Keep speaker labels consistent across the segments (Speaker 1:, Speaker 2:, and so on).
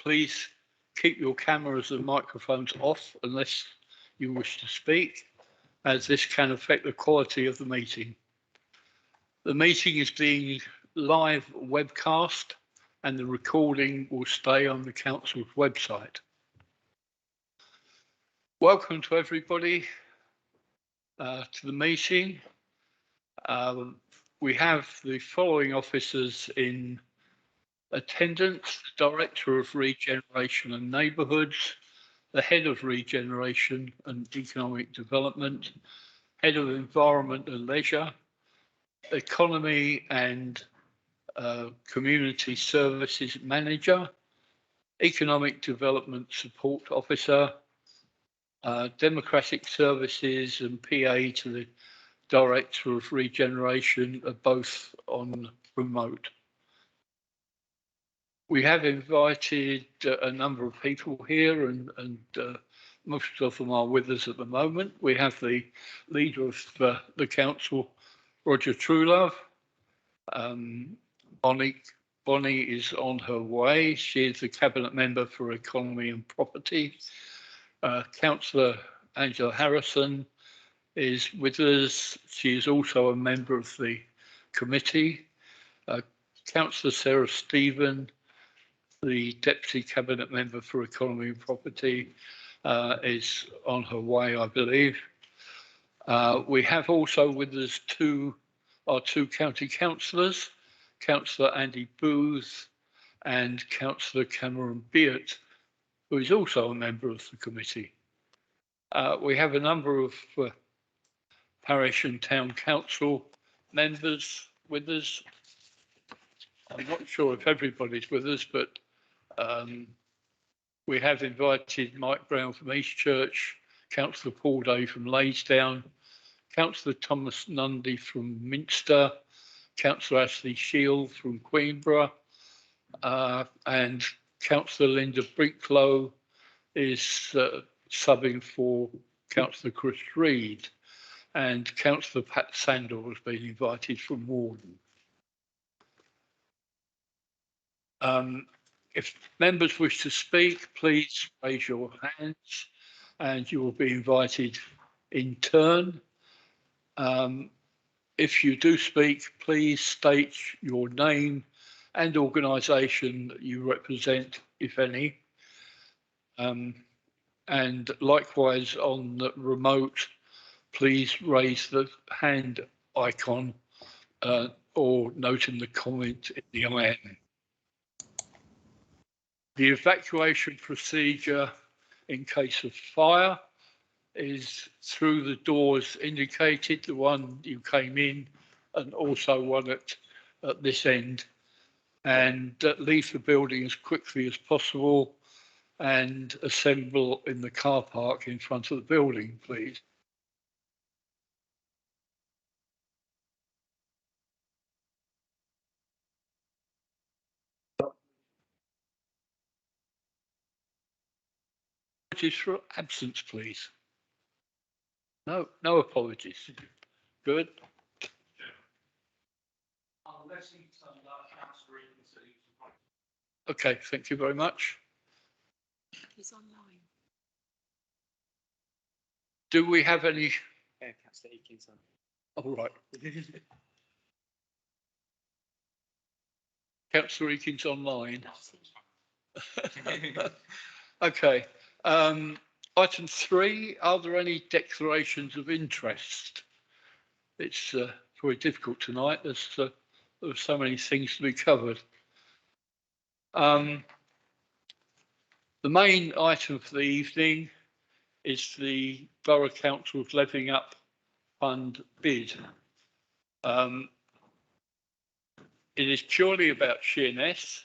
Speaker 1: please keep your cameras and microphones off unless you wish to speak, as this can affect the quality of the meeting. The meeting is being live webcast and the recording will stay on the council's website. Welcome to everybody to the meeting. We have the following officers in attendance: the Director of Regeneration and Neighbourhoods, the Head of Regeneration and Economic Development, Head of Environment and Leisure, Economy and Community Services Manager, Economic Development Support Officer, Democratic Services and PA to the Director of Regeneration are both on remote. We have invited a number of people here and most of them are with us at the moment. We have the leader of the council, Roger Truelove. Bonnie is on her way. She is the Cabinet Member for Economy and Property. Councillor Angela Harrison is with us. She is also a member of the committee. Councillor Sarah Stephen, the Deputy Cabinet Member for Economy and Property, is on her way, I believe. We have also with us our two county councillors, Councillor Andy Booth and Councillor Cameron Beard, who is also a member of the committee. We have a number of parish and town council members with us. I'm not sure if everybody's with us, but we have invited Mike Brown from Eastchurch, Councillor Paul Day from Laysdown, Councillor Thomas Nundy from Minster, Councillor Ashley Shield from Queenborough, and Councillor Linda Brinklow is subbing for Councillor Chris Reed, and Councillor Pat Sandor has been invited from Warden. If members wish to speak, please raise your hands and you will be invited in turn. If you do speak, please state your name and organisation that you represent, if any. And likewise on the remote, please raise the hand icon or note in the comment in the IM. The evacuation procedure in case of fire is through the doors indicated, the one you came in and also one at this end, and leave the building as quickly as possible and assemble in the car park in front of the building, please. Apologies for absence, please. No apologies. Good. Okay, thank you very much.
Speaker 2: He's online.
Speaker 1: Do we have any?
Speaker 3: Yeah, Councillor Eakins on.
Speaker 1: All right. Councillor Eakins online. Okay. Item 3, are there any declarations of interest? It's very difficult tonight. There's so many things to be covered. The main item for the evening is the Borough Council's Levelling Up Fund bid. It is purely about Sheerness.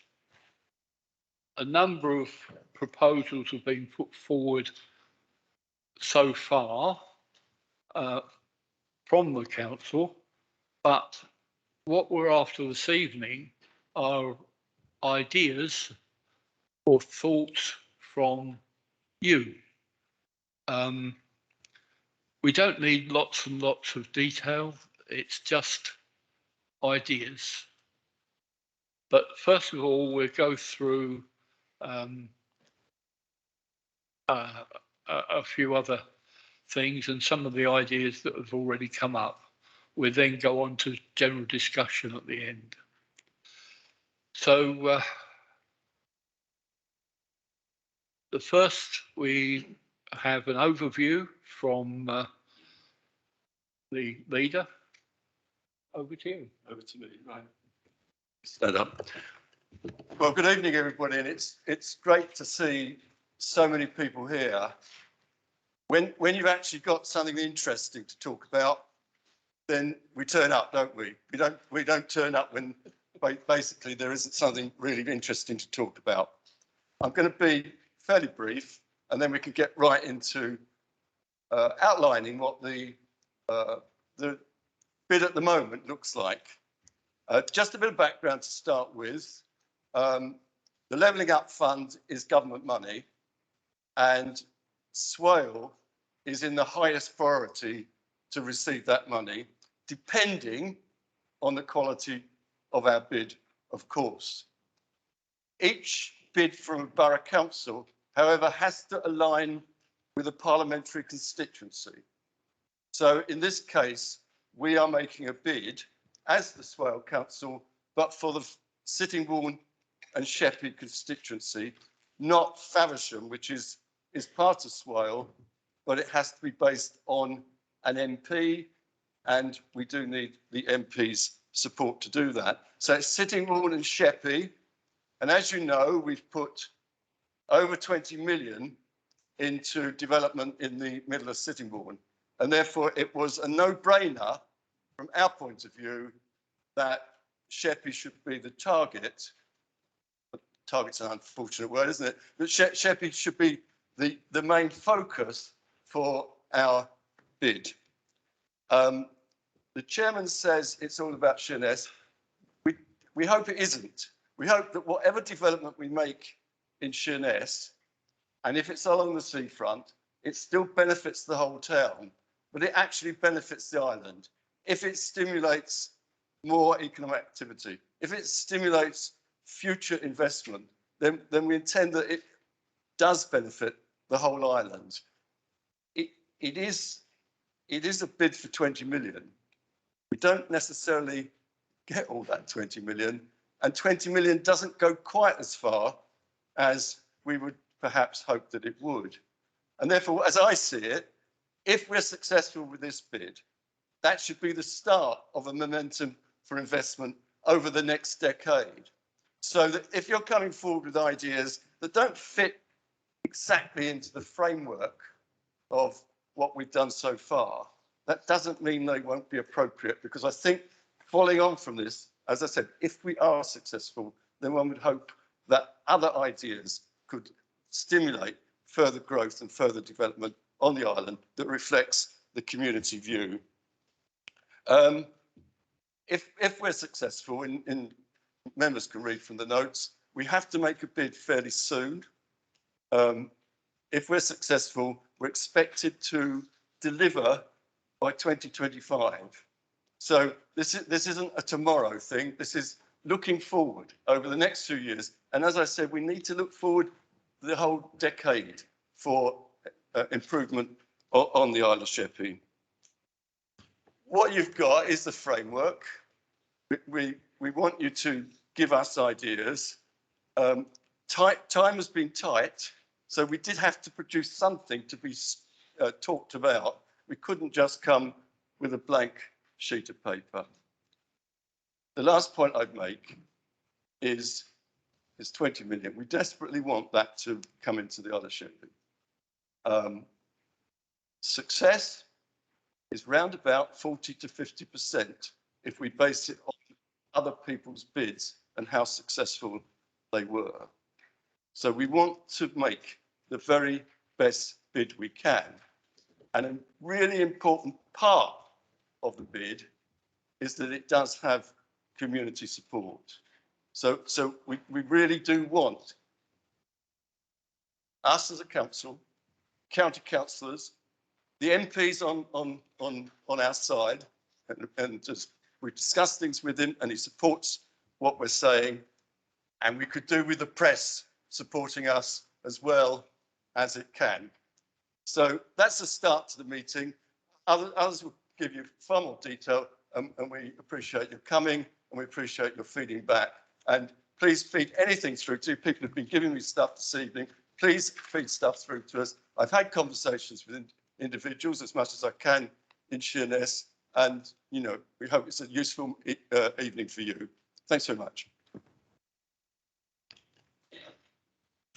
Speaker 1: A number of proposals have been put forward so far from the council, but what we're after this evening are ideas or thoughts from you. We don't need lots and lots of detail, it's just ideas. But first of all, we'll go through um, a few other things, and some of the ideas that have already come up will then go on to general discussion at the end. So the first, we have an overview from the leader. Over to you.
Speaker 4: Over to me, right. Stand up. Well, good evening, everybody, and it's great to see so many people here. When you've actually got something interesting to talk about, then we turn up, don't we? We don't turn up when basically there isn't something really interesting to talk about. I'm going to be fairly brief, and then we can get right into outlining what the bid at the moment looks like. Just a bit of background to start with. The Levelling Up Fund is government money, and Swale is in the highest priority to receive that money, depending on the quality of our bid, of course. Each bid from a borough council, however, has to align with a parliamentary constituency. So in this case, we are making a bid as the Swale Council, but for the Sittingbourne and Sheppey constituency, not Faversham, which is part of Swale, but it has to be based on an MP, and we do need the MP's support to do that. So it's Sittingbourne and Sheppey, and as you know, we've put over 20 million into development in the middle of Sittingbourne, and therefore it was a no-brainer from our point of view that Sheppey should be the target. Target's an unfortunate word, isn't it? But Sheppey should be the main focus for our bid. The chairman says it's all about Sheerness. We hope it isn't. We hope that whatever development we make in Sheerness, and if it's along the seafront, it still benefits the whole town, but it actually benefits the island. If it stimulates more economic activity, if it stimulates future investment, then we intend that it does benefit the whole island. It is a bid for 20 million. We don't necessarily get all that 20 million, and 20 million doesn't go quite as far as we would perhaps hope that it would. And therefore, as I see it, if we're successful with this bid, that should be the start of a momentum for investment over the next decade. So that if you're coming forward with ideas that don't fit exactly into the framework of what we've done so far, that doesn't mean they won't be appropriate, because I think following on from this, as I said, if we are successful, then one would hope that other ideas could stimulate further growth and further development on the island that reflects the community view. If we're successful, members can read from the notes, we have to make a bid fairly soon. If we're successful, we're expected to deliver by 2025. So this isn't a tomorrow thing. This is looking forward over the next few years. And as I said, we need to look forward the whole decade for improvement on the Isle of Sheppey. What you've got is the framework. We want you to give us ideas. Time has been tight, so we did have to produce something to be talked about. We couldn't just come with a blank sheet of paper. The last point I'd make is 20 million. We desperately want that to come into the Isle of Sheppey. Success is round about 40 to 50% if we base it on other people's bids and how successful they were. So we want to make the very best bid we can. And a really important part of the bid is that it does have community support. So we really do want us as a council, county councillors, the MPs on our side, and just we discuss things with him and he supports what we're saying, and we could do with the press supporting us as well as it can. So that's the start to the meeting. Others will give you far more detail, and we appreciate your coming, and we appreciate your feeding back. And please feed anything through to people who've been giving me stuff this evening. Please feed stuff through to us. I've had conversations with individuals as much as I can in Sheerness, and you know, we hope it's a useful evening for you. Thanks so much.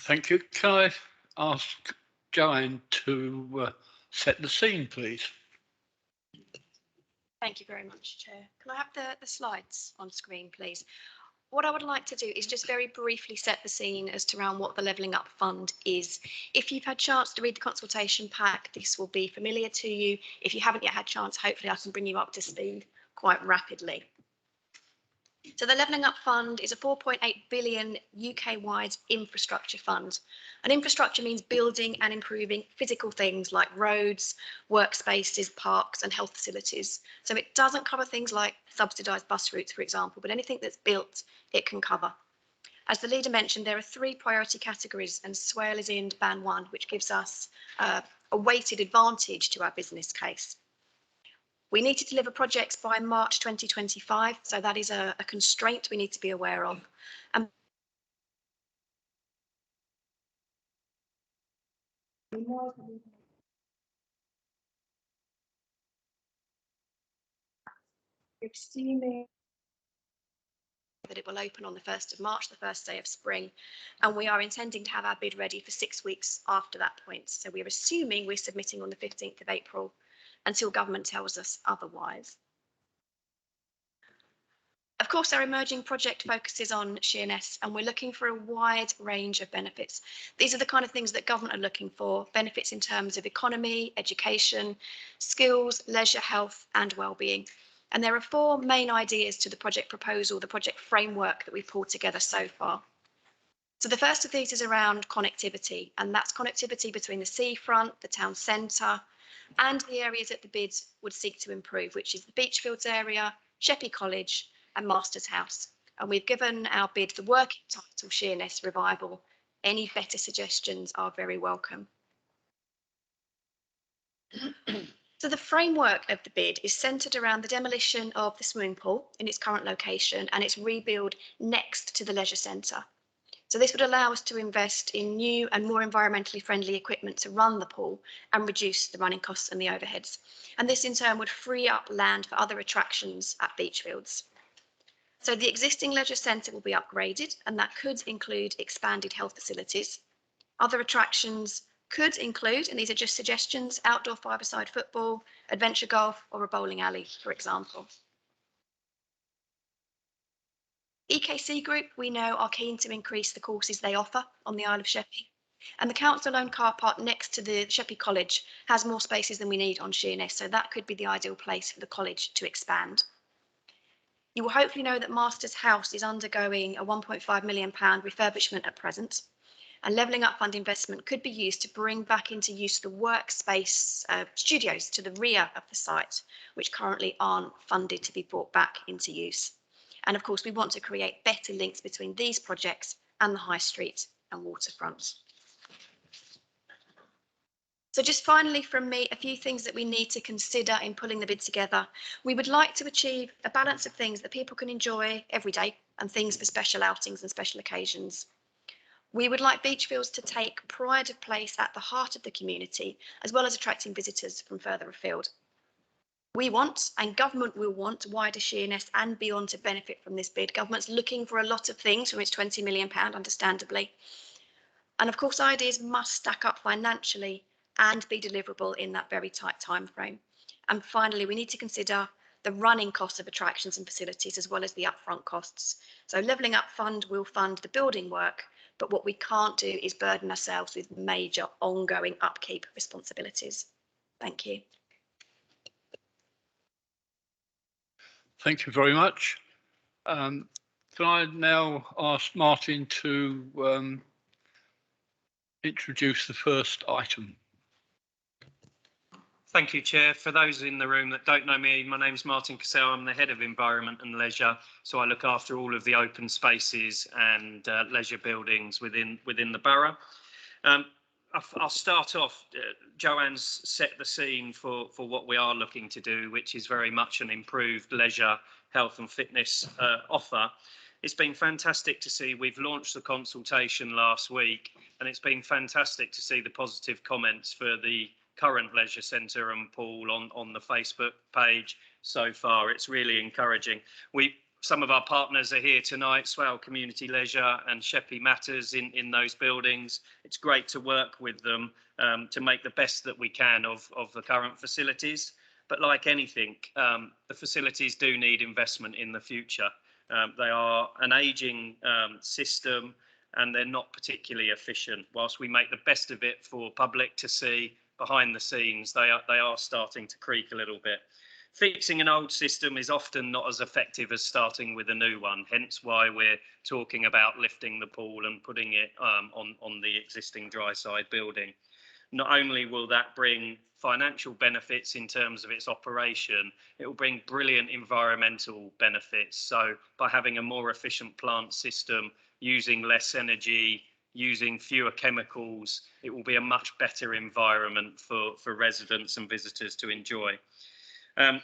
Speaker 1: Thank you. Can I ask Joanne to set the scene, please?
Speaker 2: Thank you very much, Chair. Can I have the slides on screen, please? What I would like to do is just very briefly set the scene as to around what the Levelling Up Fund is. If you've had a chance to read the consultation pack, this will be familiar to you. If you haven't yet had a chance, hopefully I can bring you up to speed quite rapidly. So the Levelling Up Fund is a 4.8 billion UK-wide infrastructure fund. And infrastructure means building and improving physical things like roads, workspaces, parks and health facilities. So it doesn't cover things like subsidised bus routes, for example, but anything that's built, it can cover. As the leader mentioned, there are 3 priority categories and Swale is in band 1, which gives us a weighted advantage to our business case. We need to deliver projects by March 2025, so that is a constraint we need to be aware of. And assuming that it will open on the 1st of March, the first day of spring, and we are intending to have our bid ready for 6 weeks after that point. So we're assuming we're submitting on the 15th of April until government tells us otherwise. Of course, our emerging project focuses on Sheerness, and we're looking for a wide range of benefits. These are the kind of things that government are looking for, benefits in terms of economy, education, skills, leisure, health and well-being. And there are 4 main ideas to the project proposal, the project framework that we've pulled together so far. So the first of these is around connectivity, and that's connectivity between the seafront, the town centre, and the areas that the bid would seek to improve, which is the Beachfields area, Sheppey College, and Masters House. And we've given our bid the working title Sheerness Revival. Any better suggestions are very welcome. So the framework of the bid is centred around the demolition of the swimming pool in its current location and its rebuild next to the leisure centre. So this would allow us to invest in new and more environmentally friendly equipment to run the pool and reduce the running costs and the overheads. And this in turn would free up land for other attractions at Beachfields. So the existing leisure centre will be upgraded, and that could include expanded health facilities. Other attractions could include, and these are just suggestions, outdoor five-a-side football, adventure golf, or a bowling alley, for example. EKC Group, we know, are keen to increase the courses they offer on the Isle of Sheppey. And the council-owned car park next to the Sheppey College has more spaces than we need on Sheerness, so that could be the ideal place for the college to expand. You will hopefully know that Masters House is undergoing a £1.5 million refurbishment at present, and Levelling Up Fund investment could be used to bring back into use the workspace studios to the rear of the site, which currently aren't funded to be brought back into use. And of course, we want to create better links between these projects and the high street and waterfront. So just finally from me, a few things that we need to consider in pulling the bid together. We would like to achieve a balance of things that people can enjoy every day and things for special outings and special occasions. We would like Beachfields to take pride of place at the heart of the community, as well as attracting visitors from further afield. We want, and government will want, wider Sheerness and beyond to benefit from this bid. Government's looking for a lot of things from its £20 million, understandably. And of course, ideas must stack up financially and be deliverable in that very tight time frame. And finally, we need to consider the running costs of attractions and facilities as well as the upfront costs. So Levelling Up Fund will fund the building work, but what we can't do is burden ourselves with major ongoing upkeep responsibilities. Thank you.
Speaker 1: Thank you very much. Can I now ask Martin to introduce the first item?
Speaker 5: Thank you, Chair. For those in the room that don't know me, my name's Martin Cassell. I'm the Head of Environment and Leisure, so I look after all of the open spaces and leisure buildings within the borough. I'll start off. Joanne's set the scene for what we are looking to do, which is very much an improved leisure, health and fitness offer. It's been fantastic to see. We've launched the consultation last week, and it's been fantastic to see the positive comments for the current leisure centre and pool on the Facebook page so far. It's really encouraging. Some of our partners are here tonight, Swale Community Leisure and Sheppey Matters in those buildings. It's great to work with them to make the best that we can of the current facilities. But like anything, the facilities do need investment in the future. They are an ageing system and they're not particularly efficient. Whilst we make the best of it for public to see, behind the scenes, they are starting to creak a little bit. Fixing an old system is often not as effective as starting with a new one, hence why we're talking about lifting the pool and putting it on the existing dry side building. Not only will that bring financial benefits in terms of its operation, it will bring brilliant environmental benefits. So by having a more efficient plant system, using less energy, using fewer chemicals, it will be a much better environment for residents and visitors to enjoy. I've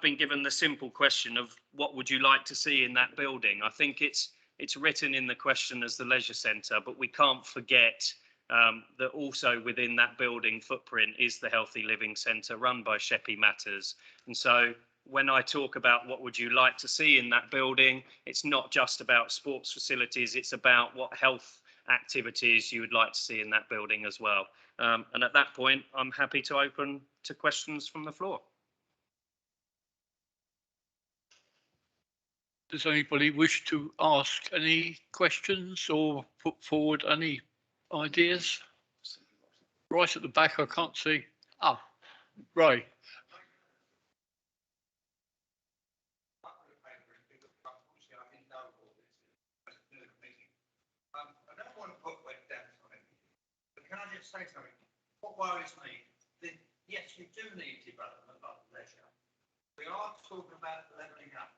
Speaker 5: been given the simple question of what would you like to see in that building? I think it's written in the question as the leisure centre, but we can't forget that also within that building footprint is the Healthy Living Centre run by Sheppey Matters. And so when I talk about what would you like to see in that building, it's not just about sports facilities, it's about what health activities you would like to see in that building as well. And at that point, I'm happy to open to questions from the floor.
Speaker 1: Does anybody wish to ask any questions or put forward any ideas? Right at the back, I can't see. Ah, Ray.
Speaker 6: Can I just say something? What worries me, yes, we do need development of leisure. We are talking about levelling up.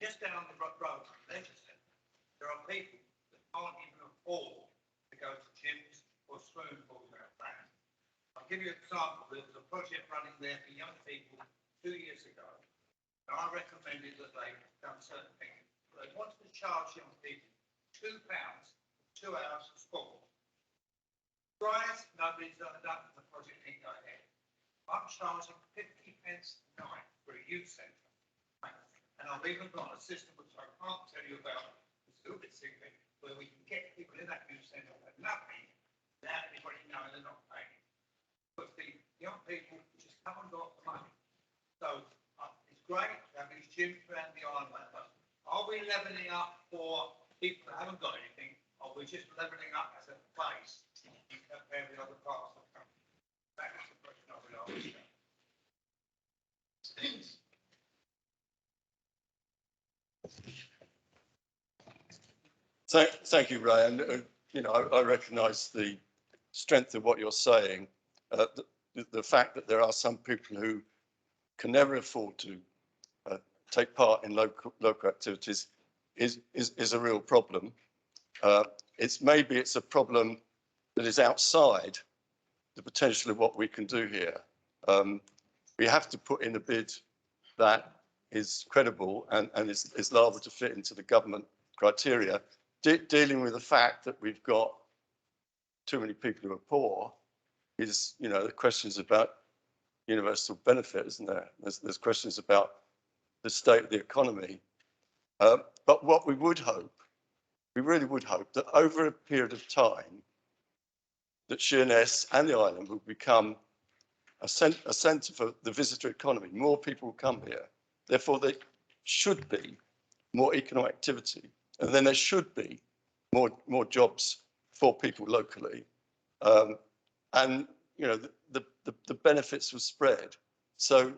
Speaker 6: Just down the road from the leisure centre, there are people that can't even afford to go to gyms or swimming pools out there. I'll give you an example. There was a project running there for young people 2 years ago. And I recommended that they done certain things. They wanted to charge young people £2 for 2 hours of sport. Price, nobody's done that, the project ain't go ahead. I'm charging 50 pence a night for a youth centre. And I've even got a system which I can't tell you about, it's a little bit secret, where we can get people in that youth centre for nothing without anybody knowing they're not paying. But the young people just haven't got the money. So it's great to have these gyms around the island, but are we levelling up for people that haven't got anything? Or we're just levelling up as a place compared with other parts of the country? That is the question I would ask.
Speaker 4: Thank you, Ray. And I recognise the strength of what you're saying. The fact that there are some people who can never afford to take part in local activities is a real problem. Maybe it's a problem that is outside the potential of what we can do here. We have to put in a bid that is credible and is liable to fit into the government criteria. Dealing with the fact that we've got too many people who are poor is, the questions about universal benefit, isn't there? There's questions about the state of the economy. But what we would hope, we really would hope that over a period of time, that Sheerness and the island will become a centre for the visitor economy. More people will come here. Therefore, there should be more economic activity. And then there should be more jobs for people locally. And, the benefits will spread. So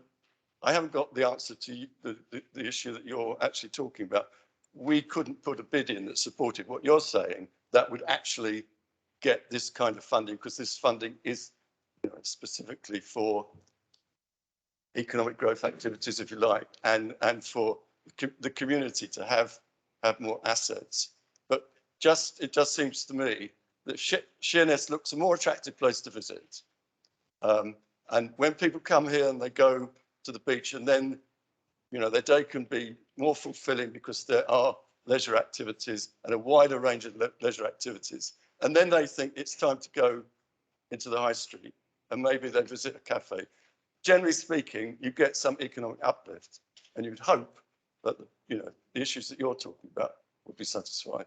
Speaker 4: I haven't got the answer to the issue that you're actually talking about. We couldn't put a bid in that supported what you're saying that would actually get this kind of funding, because this funding is specifically for economic growth activities, if you like, and for the community to have more assets. But it just seems to me that Sheerness looks a more attractive place to visit. And when people come here and they go to the beach, and then, their day can be more fulfilling because there are leisure activities and a wider range of leisure activities. And then they think it's time to go into the high street, and maybe they visit a cafe. Generally speaking, you get some economic uplift, and you'd hope that, the issues that you're talking about would be satisfied.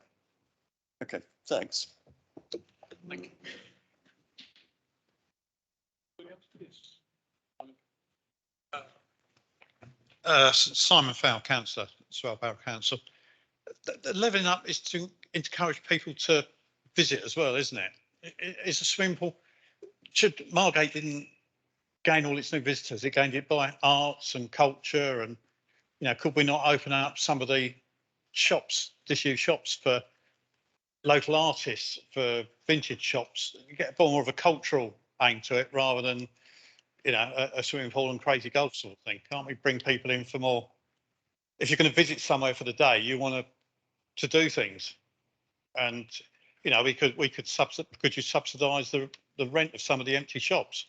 Speaker 4: Okay, thanks.
Speaker 1: Thank you.
Speaker 7: Simon Fowle, councillor, Swell Borough Council. The levelling up is to encourage people to visit as well, isn't it? It's a swimming pool. Margate didn't gain all its new visitors. It gained it by arts and culture, and could we not open up some of the shops, disused shops for local artists, for vintage shops? You get more of a cultural aim to it rather than a swimming pool and crazy golf sort of thing. Can't we bring people in for more? If you're going to visit somewhere for the day, you want to do things, and could you subsidise the rent of some of the empty shops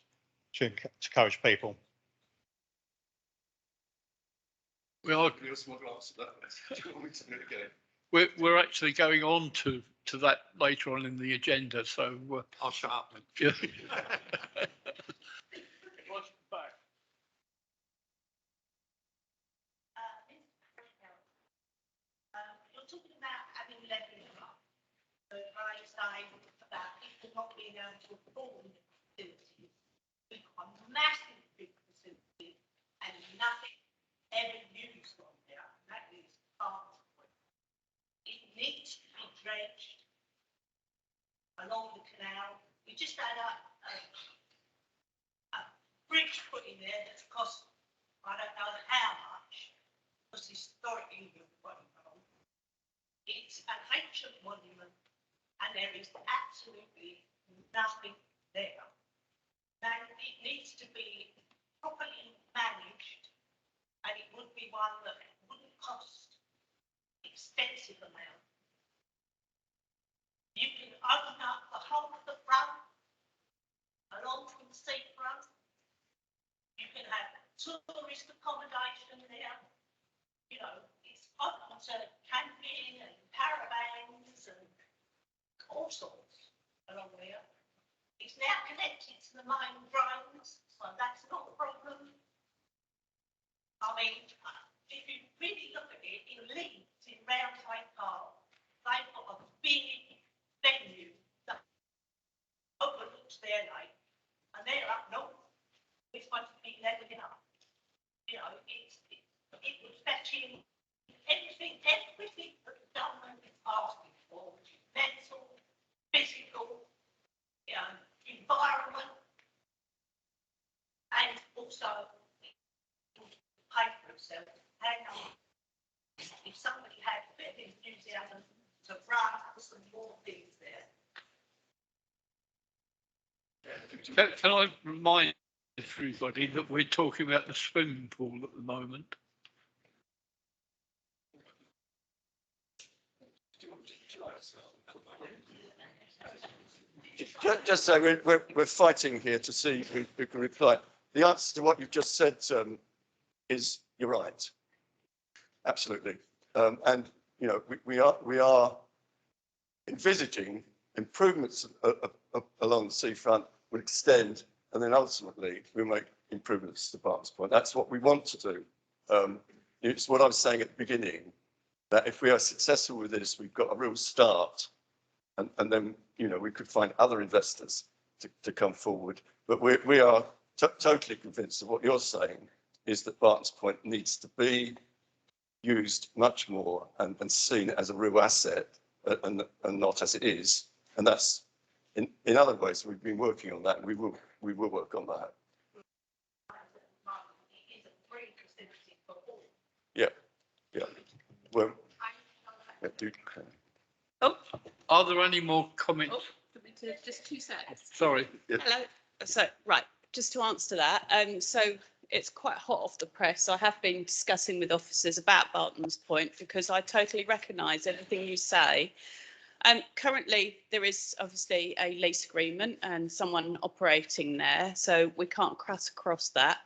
Speaker 7: to encourage people?
Speaker 1: We're actually going on to that later on in the agenda, so
Speaker 3: I'll shut up.
Speaker 1: yeah.
Speaker 6: You're talking about having levelling up. So I say that people not being able to afford facilities, we've got a massive big facility and nothing ever used on there. That is part of it. It needs to be dredged along the canal. We just had a bridge put in there that's cost, I don't know how much, because historically we've got it wrong. It's an ancient monument and there is absolutely nothing there. Now, it needs to be properly managed, and it would be one that wouldn't cost expensive amount. You can open up the whole of the front, along from the seafront. You can have tourist accommodation there. It's open to camping and caravans and all sorts along there. It's now connected to the main drains, so that's not a problem. I mean, if you really look at it, in Leeds, in Roundhay Park, they've got a big venue that overlooks their lake, and they're up north. We're supposed to be levelling up. It would fetch in everything that the government is asking for, which is mental, physical, environment, and also pay for itself. Hang on. If somebody had a bit of enthusiasm to run some more things there.
Speaker 1: Can I remind everybody that we're talking about the swimming pool at the moment?
Speaker 4: Just so we're fighting here to see who can reply. The answer to what you've just said is you're right. Absolutely. And we are envisaging improvements along the seafront will extend, and then ultimately we'll make improvements to Barnes Point. That's what we want to do. It's what I was saying at the beginning, that if we are successful with this, we've got a real start, and then we could find other investors to come forward. But we are totally convinced that what you're saying is that Barnes Point needs to be used much more and seen as a real asset and not as it is. And that's in other ways we've been working on that, and we will work on that. Yeah. Well,
Speaker 1: are there any more comments?
Speaker 8: Just 2 seconds.
Speaker 1: Sorry.
Speaker 4: Yeah.
Speaker 8: Hello. So, right, just to answer that, so it's quite hot off the press. I have been discussing with officers about Barton's Point because I totally recognise everything you say. Currently, there is obviously a lease agreement and someone operating there, so we can't cross across that.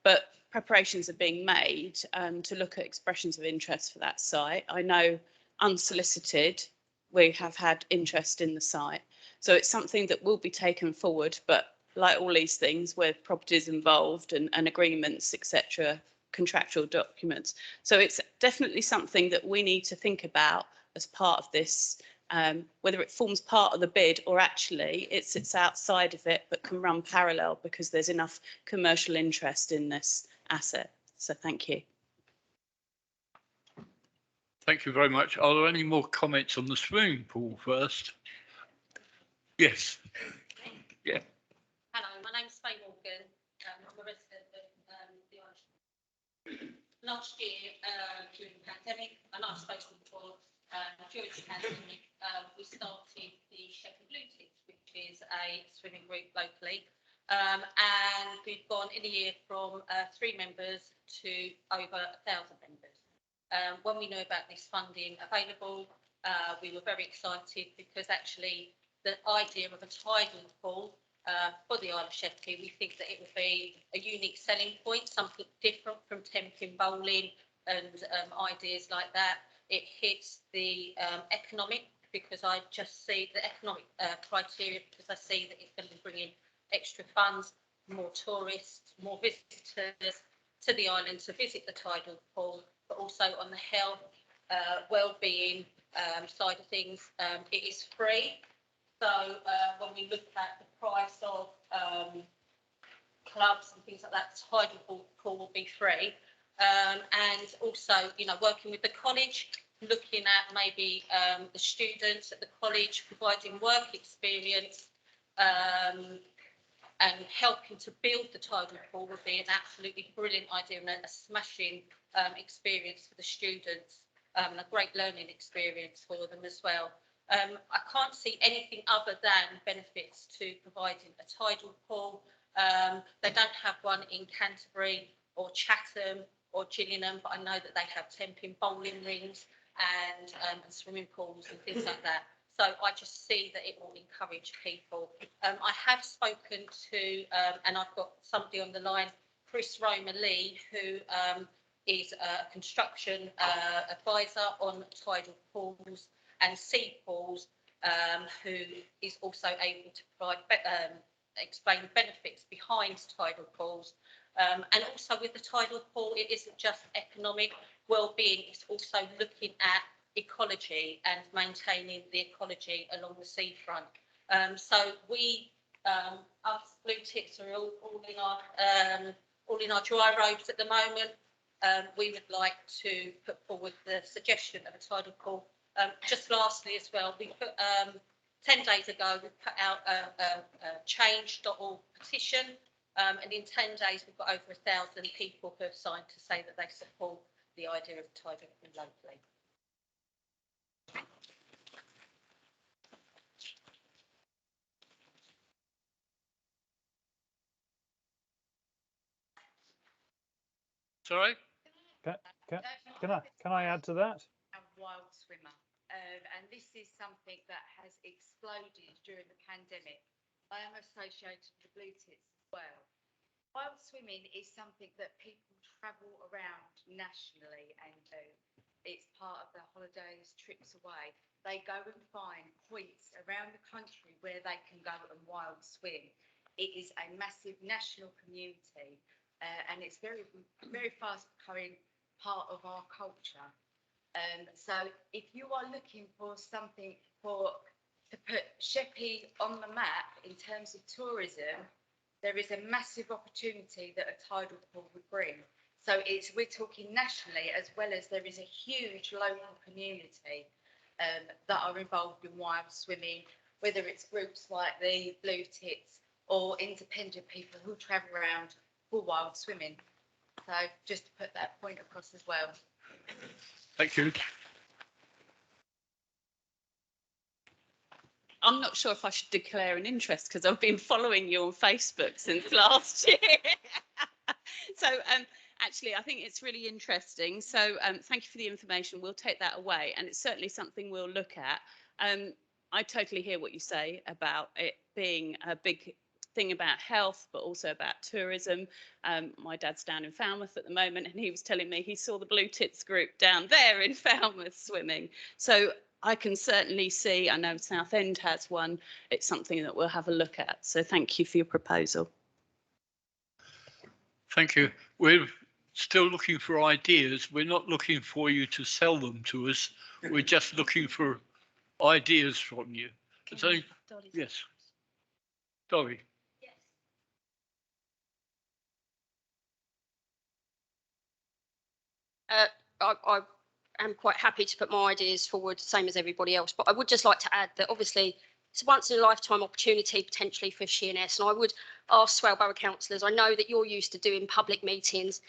Speaker 8: But preparations are being made to look at expressions of interest for that site. I know unsolicited, we have had interest in the site. So it's something that will be taken forward, but like all these things where properties involved and agreements, etc., contractual documents. So it's definitely something that we need to think about as part of this, whether it forms part of the bid or actually it sits outside of it but can run parallel because there's enough commercial interest in this asset. So thank you.
Speaker 1: Thank you very much. Are there any more comments on the swimming pool first? Yes. Yeah.
Speaker 9: Hello, my name's Faye Morgan. I'm a resident of the Irish. Last year, during the pandemic, and I've spoken before, during the pandemic, we started the Sheppey Blue Tips, which is a swimming group locally. And we've gone in a year from 3 members to over 1,000 members. When we knew about this funding available, we were very excited because actually the idea of a tidal pool for the Isle of Sheppey, we think that it will be a unique selling point, something different from temping bowling and ideas like that. It hits the economic, because I just see the economic criteria, because I see that it's going to be bringing extra funds, more tourists, more visitors to the island to visit the tidal pool, but also on the health, well-being side of things, it is free. So when we look at the price of clubs and things like that, the tidal pool will be free. And also, you know, working with the college, looking at maybe the students at the college, providing work experience and helping to build the tidal pool would be an absolutely brilliant idea and a smashing experience for the students and a great learning experience for them as well. I can't see anything other than benefits to providing a tidal pool. They don't have one in Canterbury or Chatham or Gillingham, but I know that they have temping bowling rings and swimming pools and things like that. So I just see that it will encourage people. I have spoken to, and I've got somebody on the line, Chris Roma Lee, who is a construction advisor on tidal pools and sea pools, who is also able to provide explain the benefits behind tidal pools. And also with the tidal pool, it isn't just economic well-being, it's also looking at ecology and maintaining the ecology along the seafront. So we, us Blue Tips are all in our dry robes at the moment. We would like to put forward the suggestion of a tidal pool. Just lastly as well, we put 10 days ago, we put out a change.org petition, and in 10 days we've got over 1,000 people who have signed to say that they support the idea of tidal pool locally.
Speaker 1: Sorry?
Speaker 10: Can I add to that?
Speaker 11: A wild swimmer, and this is something that has exploded during the pandemic. I am associated with the Blue Tips as well. Wild swimming is something that people travel around nationally and do. It's part of their holidays, trips away. They go and find points around the country where they can go and wild swim. It is a massive national community, and it's very fast becoming part of our culture. So if you are looking for something to put Sheppey on the map in terms of tourism, there is a massive opportunity that a tidal pool would bring. So we're talking nationally, as well as there is a huge local community that are involved in wild swimming, whether it's groups like the Blue Tips or independent people who travel around for wild swimming. So just to put that point across as well.
Speaker 1: Thank you.
Speaker 8: I'm not sure if I should declare an interest because I've been following you on Facebook since last year. So actually, I think it's really interesting. So thank you for the information. We'll take that away, and it's certainly something we'll look at. I totally hear what you say about it being a big thing about health, but also about tourism. My dad's down in Falmouth at the moment, and he was telling me he saw the Blue Tits group down there in Falmouth swimming. So I can certainly see, I know Southend has one, it's something that we'll have a look at. So thank you for your proposal.
Speaker 1: Thank you. We're still looking for ideas. We're not looking for you to sell them to us. We're just looking for ideas from you. So, yes. Dolly.
Speaker 10: I am quite happy to put my ideas forward, same as everybody else, but I would just like to add that obviously it's a once in a lifetime opportunity potentially for Sheerness, and I would ask Swale Borough councillors, I know that you're used to doing public meetings,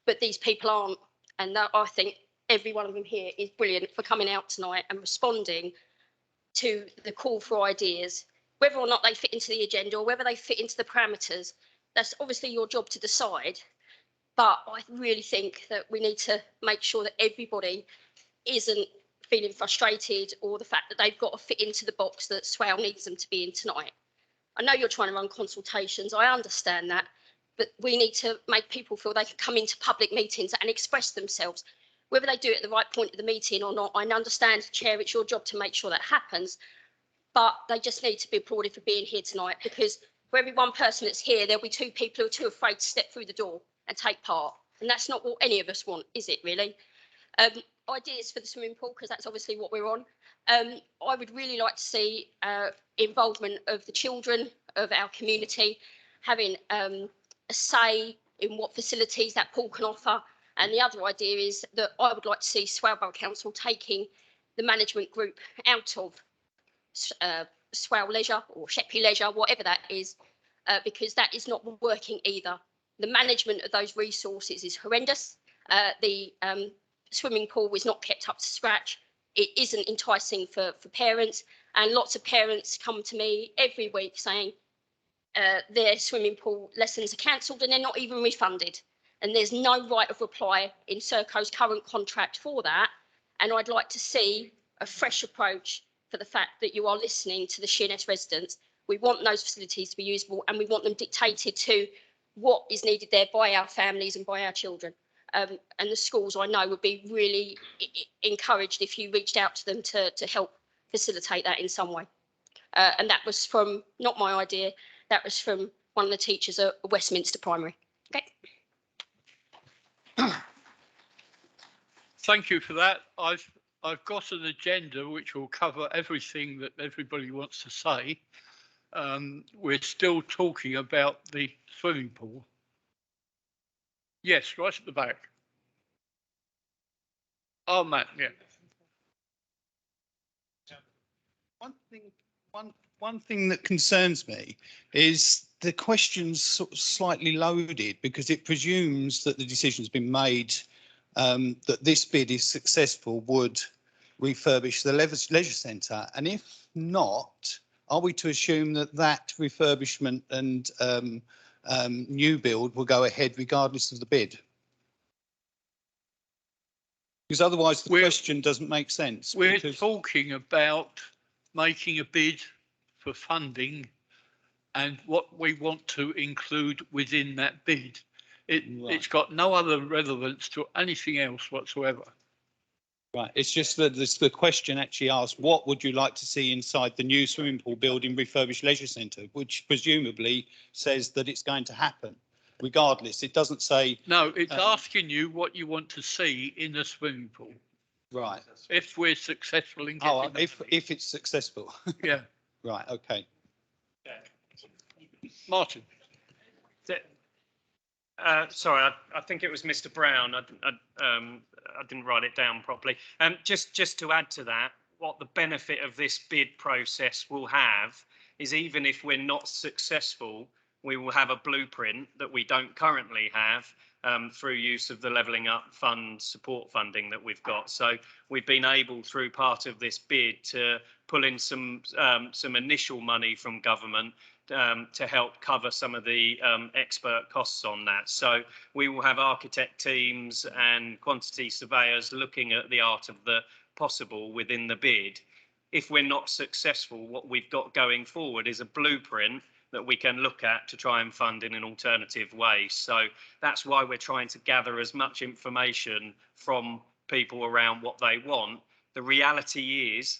Speaker 10: but these people aren't, and that, I think every one of them here is brilliant for coming out tonight and responding to the call for ideas, whether or not they fit into the agenda or whether they fit into the parameters. That's obviously your job to decide. But I really think that we need to make sure that everybody isn't feeling frustrated or the fact that they've got to fit into the box that Swale needs them to be in tonight. I know you're trying to run consultations, I understand that, but we need to make people feel they can come into public meetings and express themselves. Whether they do it at the right point of the meeting or not, I understand, Chair, it's your job to make sure that happens, but they just need to be applauded for being here tonight, because for every one person that's here, there'll be two people who are too afraid to step through the door and take part. And that's not what any of us want, is it really? Ideas for the swimming pool, because that's obviously what we're on. I would really like to see involvement of the children of our community, having a say in what facilities that pool can offer. And the other idea is that I would like to see Swale Borough Council taking the management group out of Swale Leisure or Sheppey Leisure, whatever that is, because that is not working either. The management of those resources is horrendous. The swimming pool was not kept up to scratch. It isn't enticing for parents, and lots of parents come to me every week saying their swimming pool lessons are cancelled and they're not even refunded. And there's no right of reply in Serco's current contract for that. And I'd like to see a fresh approach for the fact that you are listening to the Sheerness residents. We want those facilities to be usable, and we want them dictated to what is needed there by our families and by our children. And the schools, I know, would be really encouraged if you reached out to them to help facilitate that in some way. And that was from, not my idea, that was from one of the teachers at Westminster Primary. Okay.
Speaker 1: Thank you for that. I've got an agenda which will cover everything that everybody wants to say. We're still talking about the swimming pool. Yes, right at the back. Oh, Matt, yeah.
Speaker 12: One thing that concerns me is the question's sort of slightly loaded, because it presumes that the decision's been made that this bid, if successful, would refurbish the leisure centre. And if not, are we to assume that that refurbishment and new build will go ahead regardless of the bid? Because otherwise the question doesn't make sense.
Speaker 1: We're talking about making a bid for funding and what we want to include within that bid. It's got no other relevance to anything else whatsoever.
Speaker 12: Right, it's just that the question actually asks, what would you like to see inside the new swimming pool building refurbished leisure centre, which presumably says that it's going to happen regardless. It doesn't say.
Speaker 1: No, it's asking you what you want to see in the swimming pool.
Speaker 12: Right.
Speaker 1: If we're successful in getting
Speaker 12: if it's successful.
Speaker 1: Yeah.
Speaker 12: Right, okay.
Speaker 1: Martin.
Speaker 5: Sorry, I think it was Mr. Brown. I didn't write it down properly. Just to add to that, what the benefit of this bid process will have is, even if we're not successful, we will have a blueprint that we don't currently have, through use of the Levelling Up Fund support funding that we've got. So we've been able, through part of this bid, to pull in some initial money from government to help cover some of the expert costs on that. So we will have architect teams and quantity surveyors looking at the art of the possible within the bid. If we're not successful, what we've got going forward is a blueprint that we can look at to try and fund in an alternative way. So that's why we're trying to gather as much information from people around what they want. The reality is,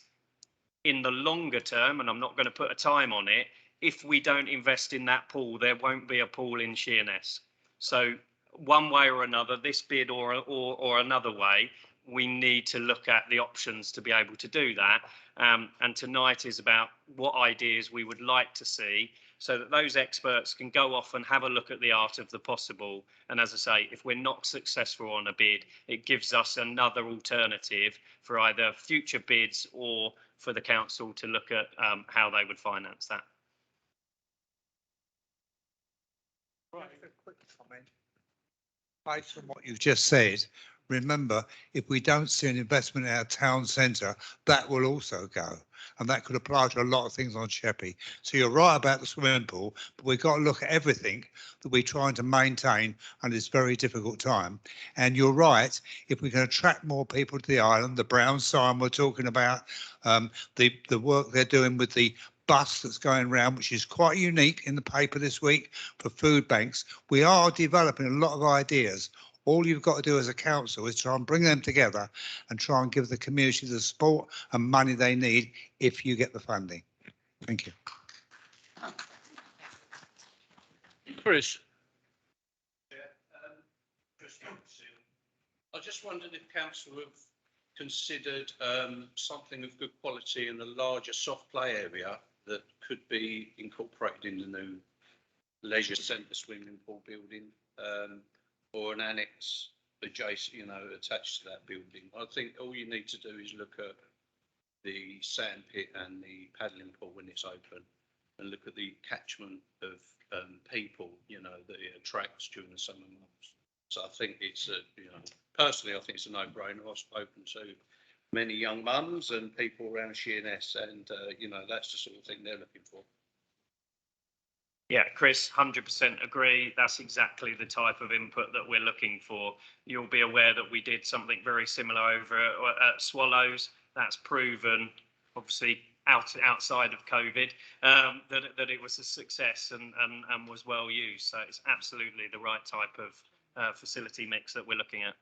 Speaker 5: in the longer term, and I'm not going to put a time on it, if we don't invest in that pool, there won't be a pool in Sheerness. So one way or another, this bid or another way, we need to look at the options to be able to do that. And tonight is about what ideas we would like to see, so that those experts can go off and have a look at the art of the possible. And as I say, if we're not successful on a bid, it gives us another alternative for either future bids or for the council to look at how they would finance that.
Speaker 6: Right, a quick comment. Based on what you've just said, remember, if we don't see an investment in our town centre, that will also go. And that could apply to a lot of things on Sheppey. So you're right about the swimming pool, but we've got to look at everything that we're trying to maintain under this very difficult time. And you're right, if we can attract more people to the island, the brown sign we're talking about, the work they're doing with the bus that's going around, which is quite unique in the paper this week for food banks. We are developing a lot of ideas. All you've got to do as a council is try and bring them together and try and give the community the support and money they need if you get the funding. Thank you.
Speaker 1: Chris.
Speaker 7: I just wondered if council have considered something of good quality in a larger soft play area that could be incorporated in the new leisure centre swimming pool building, or an annex adjacent, attached to that building. I think all you need to do is look at the sand pit and the paddling pool when it's open, and look at the catchment of people, that it attracts during the summer months. So I think it's personally, I think it's a no-brainer. I've spoken to many young mums and people around Sheerness, and that's the sort of thing they're looking for.
Speaker 5: Yeah, Chris, 100% agree. That's exactly the type of input that we're looking for. You'll be aware that we did something very similar over at Swallows. That's proven, obviously outside of COVID, that it was a success and was well used. So it's absolutely the right type of facility mix that we're looking at.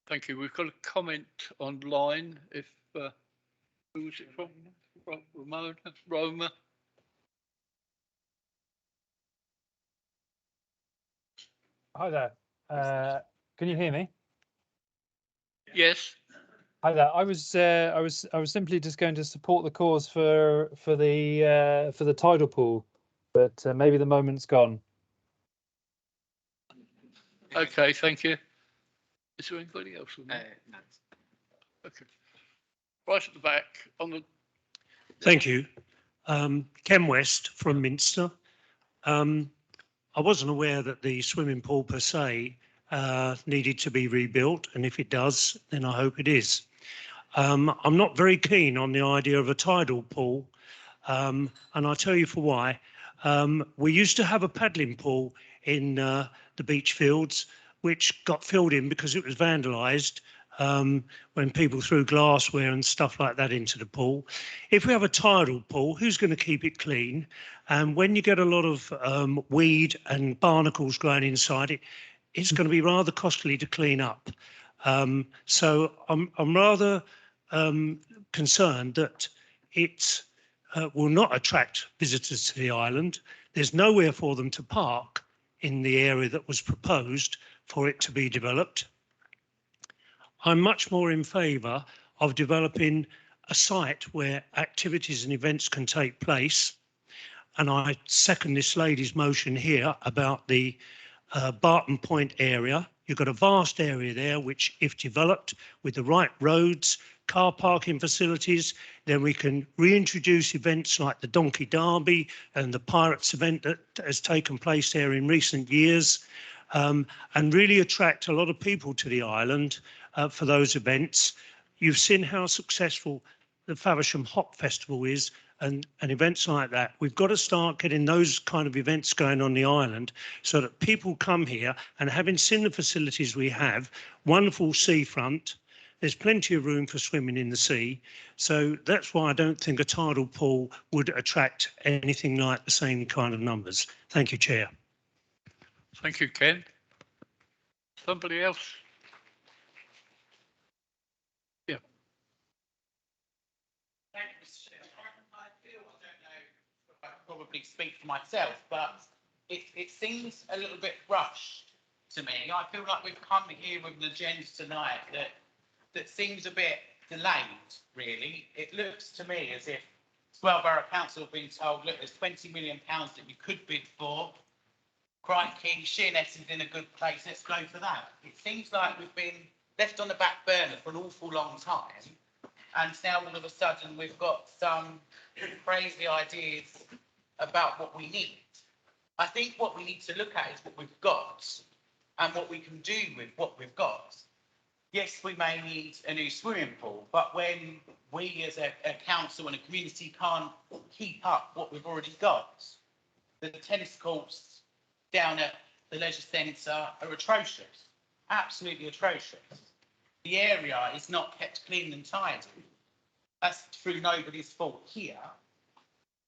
Speaker 1: Thank you. We've got a comment online. If who was it from? Roma.
Speaker 3: Hi there. Can you hear me?
Speaker 1: Yes.
Speaker 3: Hi there. I was simply just going to support the cause for the tidal pool, but maybe the moment's gone.
Speaker 1: Okay. Thank you. Is there anybody else?
Speaker 3: No.
Speaker 1: Okay. Right at the back on the.
Speaker 13: Thank you. Ken West from Minster. I wasn't aware that the swimming pool per se needed to be rebuilt, and if it does, then I hope it is. I'm not very keen on the idea of a tidal pool, and I'll tell you for why. We used to have a paddling pool in the beach fields, which got filled in because it was vandalised when people threw glassware and stuff like that into the pool. If we have a tidal pool, who's going to keep it clean? And when you get a lot of weed and barnacles growing inside it, it's going to be rather costly to clean up. So I'm rather concerned that it will not attract visitors to the island. There's nowhere for them to park in the area that was proposed for it to be developed. I'm much more in favour of developing a site where activities and events can take place. And I second this lady's motion here about the Barton Point area, You've got a vast area there, which if developed with the right roads, car parking facilities, then we can reintroduce events like the Donkey Derby and the Pirates event that has taken place there in recent years, and really attract a lot of people to the island for those events. You've seen how successful the Faversham Hop Festival is, and events like that. We've got to start getting those kind of events going on the island so that people come here, and having seen the facilities we have, wonderful seafront, there's plenty of room for swimming in the sea. So that's why I don't think a tidal pool would attract anything like the same kind of numbers. Thank you, Chair.
Speaker 1: Thank you, Ken. Somebody else? Yeah.
Speaker 14: Thank you, Mr. Chair. I feel, I don't know if I can probably speak for myself, but it seems a little bit rushed to me. I feel like we've come here with an agenda tonight that seems a bit delayed, really. It looks to me as if Swell Borough Council have been told, look, there's £20 million that you could bid for. Crikey, Sheerness is in a good place, let's go for that. It seems like we've been left on the back burner for an awful long time, and now all of a sudden we've got some crazy ideas about what we need. I think what we need to look at is what we've got and what we can do with what we've got. Yes, we may need a new swimming pool, but when we as a council and a community can't keep up what we've already got, the tennis courts down at the leisure centre are atrocious, absolutely atrocious. The area is not kept clean and tidy. That's through nobody's fault here.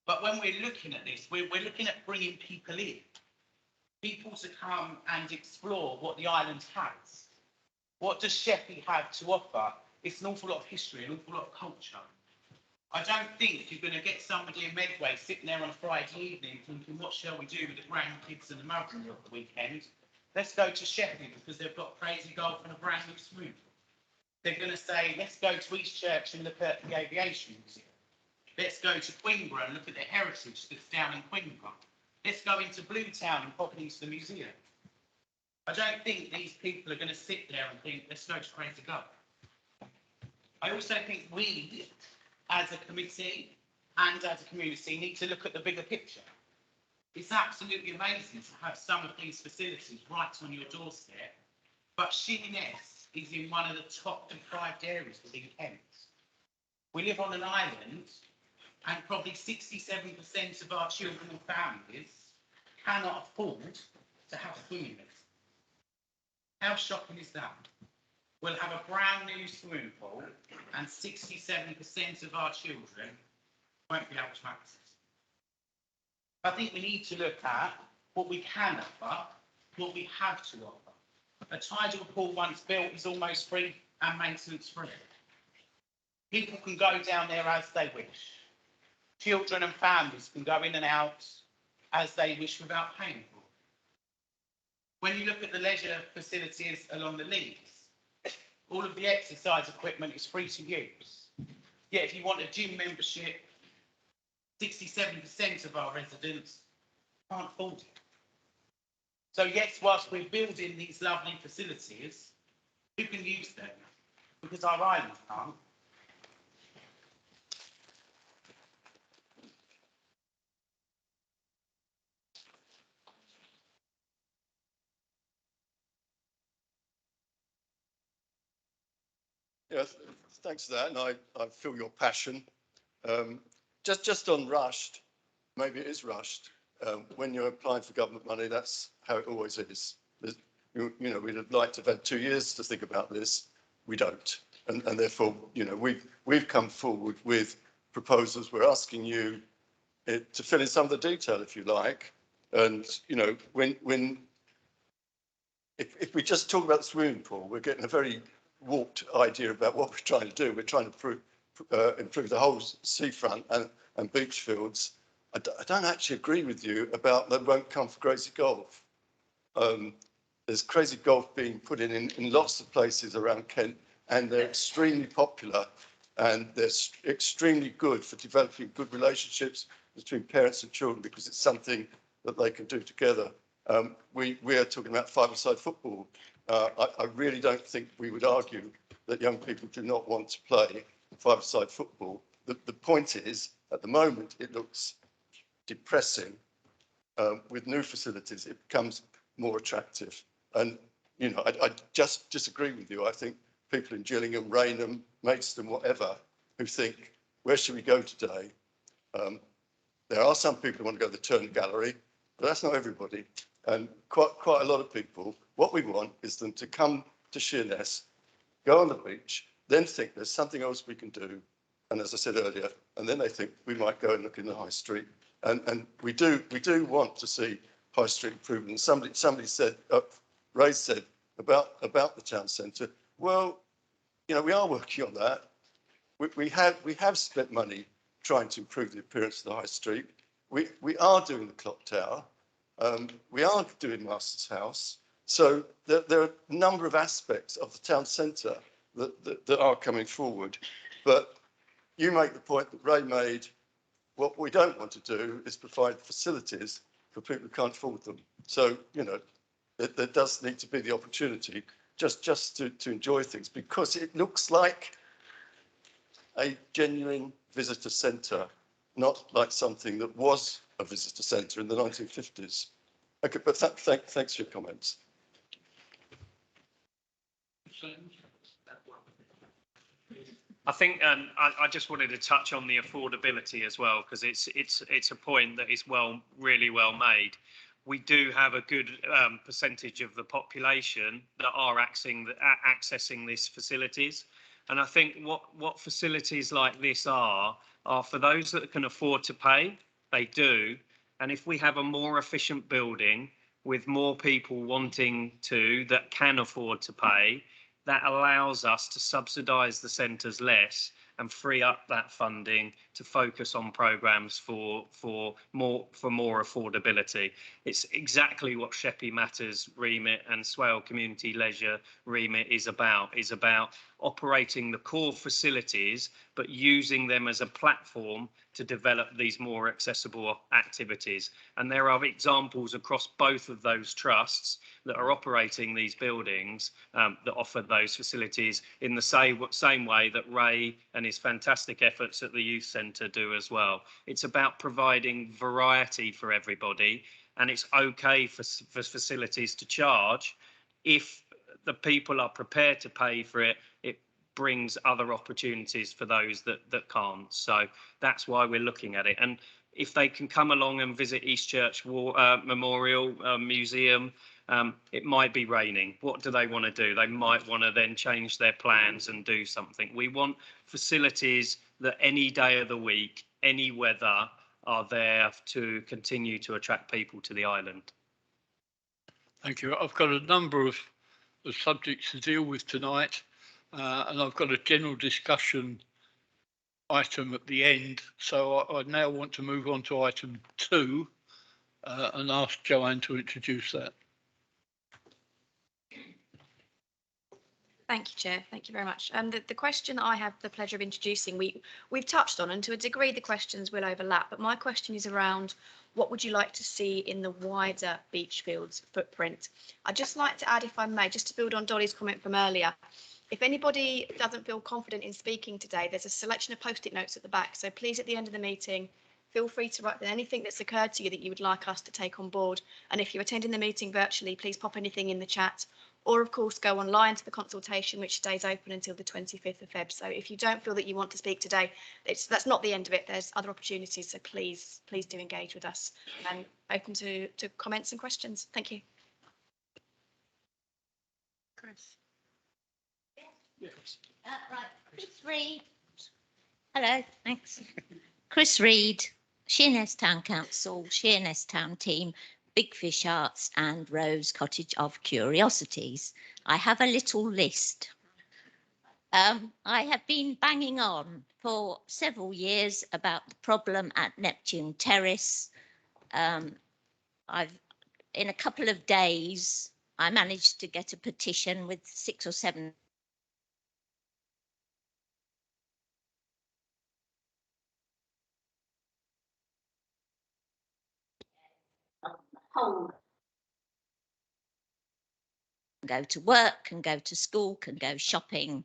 Speaker 14: But when we're looking at this, we're looking at bringing people in, people to come and explore what the island has. What does Sheppey have to offer? It's an awful lot of history, an awful lot of culture. I don't think you're going to get somebody in Medway sitting there on a Friday evening thinking, what shall we do with the grandkids and the mother at the weekend? Let's go to Sheppey because they've got crazy golf and a brand new swimming pool. They're going to say, let's go to Eastchurch and look at the Aviation Museum. Let's go to Queenborough and look at the heritage that's down in Queenborough. Let's go into Bluetown and pop into the museum. I don't think these people are going to sit there and think, let's go to Crazy Golf. I also think we, as a committee and as a community, need to look at the bigger picture. It's absolutely amazing to have some of these facilities right on your doorstep, but Sheerness is in one of the top deprived areas within Kent. We live on an island, and probably 67% of our children and families cannot afford to have swimming lessons. How shocking is that? We'll have a brand new swimming pool and 67% of our children won't be able to access. I think we need to look at what we can offer, what we have to offer. A tidal pool once built is almost free and maintenance free. People can go down there as they wish. Children and families can go in and out as they wish without paying for it. When you look at the leisure facilities along the links, all of the exercise equipment is free to use. Yet if you want a gym membership, 67% of our residents can't afford it. So yes, whilst we're building these lovely facilities, who can use them? Because our island can't.
Speaker 4: Yes, thanks for that, and I feel your passion. Just on rushed, maybe it is rushed. When you're applying for government money, that's how it always is. You know, we'd have liked to have had 2 years to think about this. We don't, and therefore, you know, we've come forward with proposals. We're asking you to fill in some of the detail, if you like. And you know, if we just talk about the swimming pool, we're getting a very warped idea about what we're trying to do. We're trying to improve the whole seafront and beach fields. I don't actually agree with you about that won't come for Crazy Golf. There's Crazy Golf being put in lots of places around Kent, and they're extremely popular, and they're extremely good for developing good relationships between parents and children because it's something that they can do together. We are talking about five-a-side football I really don't think we would argue that young people do not want to play five-a-side football. The point is, at the moment, it looks depressing. With new facilities, it becomes more attractive. And, you know, I just disagree with you. I think people in Gillingham, Rainham, Maidstone, whatever, who think, where should we go today? There are some people who want to go to the Turner Gallery, but that's not everybody. And quite a lot of people, what we want is them to come to Sheerness, go on the beach, then think there's something else we can do. And as I said earlier, and then they think we might go and look in the high street. And we do want to see high street improvement. Somebody said, Ray said about the town centre. Well, you know, we are working on that. We have spent money trying to improve the appearance of the high street. We are doing the clock tower. We are doing Master's House. So there are a number of aspects of the town centre that are coming forward. But you make the point that Ray made. What we don't want to do is provide facilities for people who can't afford them. So, you know, there does need to be the opportunity just to enjoy things, because it looks like a genuine visitor centre, not like something that was a visitor centre in the 1950s. Okay, but thanks for your comments.
Speaker 5: I think I just wanted to touch on the affordability as well, because it's a point that is really well made. We do have a good percentage of the population that are accessing these facilities, and I think what facilities like this are for those that can afford to pay. They do, and if we have a more efficient building with more people wanting that can afford to pay, that allows us to subsidise the centres less and free up that funding to focus on programmes for more affordability. It's exactly what Sheppey Matters remit and Swale Community Leisure remit is about operating the core facilities, but using them as a platform to develop these more accessible activities. And there are examples across both of those trusts that are operating these buildings that offer those facilities in the same way that Ray and his fantastic efforts at the youth centre do as well. It's about providing variety for everybody, and it's okay for facilities to charge if the people are prepared to pay for it. It brings other opportunities for those that can't. So that's why we're looking at it. And if they can come along and visit Eastchurch Memorial Museum, it might be raining. What do they want to do? They might want to then change their plans and do something. We want facilities that any day of the week, any weather, are there to continue to attract people to the island.
Speaker 1: Thank you. I've got a number of subjects to deal with tonight, and I've got a general discussion item at the end. So I now want to move on to item 2 and ask Joanne to introduce that.
Speaker 2: Thank you, Chair. Thank you very much. The question that I have the pleasure of introducing, we've touched on, and to a degree the questions will overlap, but my question is around what would you like to see in the wider Beachfields footprint? I'd just like to add, if I may, just to build on Dolly's comment from earlier, if anybody doesn't feel confident in speaking today, there's a selection of post-it notes at the back, so please at the end of the meeting, feel free to write anything that's occurred to you that you would like us to take on board. And if you're attending the meeting virtually, please pop anything in the chat, or of course go online to the consultation, which stays open until the 25th of Feb. So if you don't feel that you want to speak today, that's not the end of it. There's other opportunities, so please do engage with us and open to comments and questions. Thank you. Chris.
Speaker 15: Yes. Right, Chris Reid. Hello, thanks. Chris Reid, Sheerness Town Council, Sheerness Town Team, Big Fish Arts and Rose Cottage of Curiosities. I have a little list. I have been banging on for several years about the problem at Neptune Terrace. In a couple of days, I managed to get a petition with 6 or 7 whole go to work, can go to school, can go shopping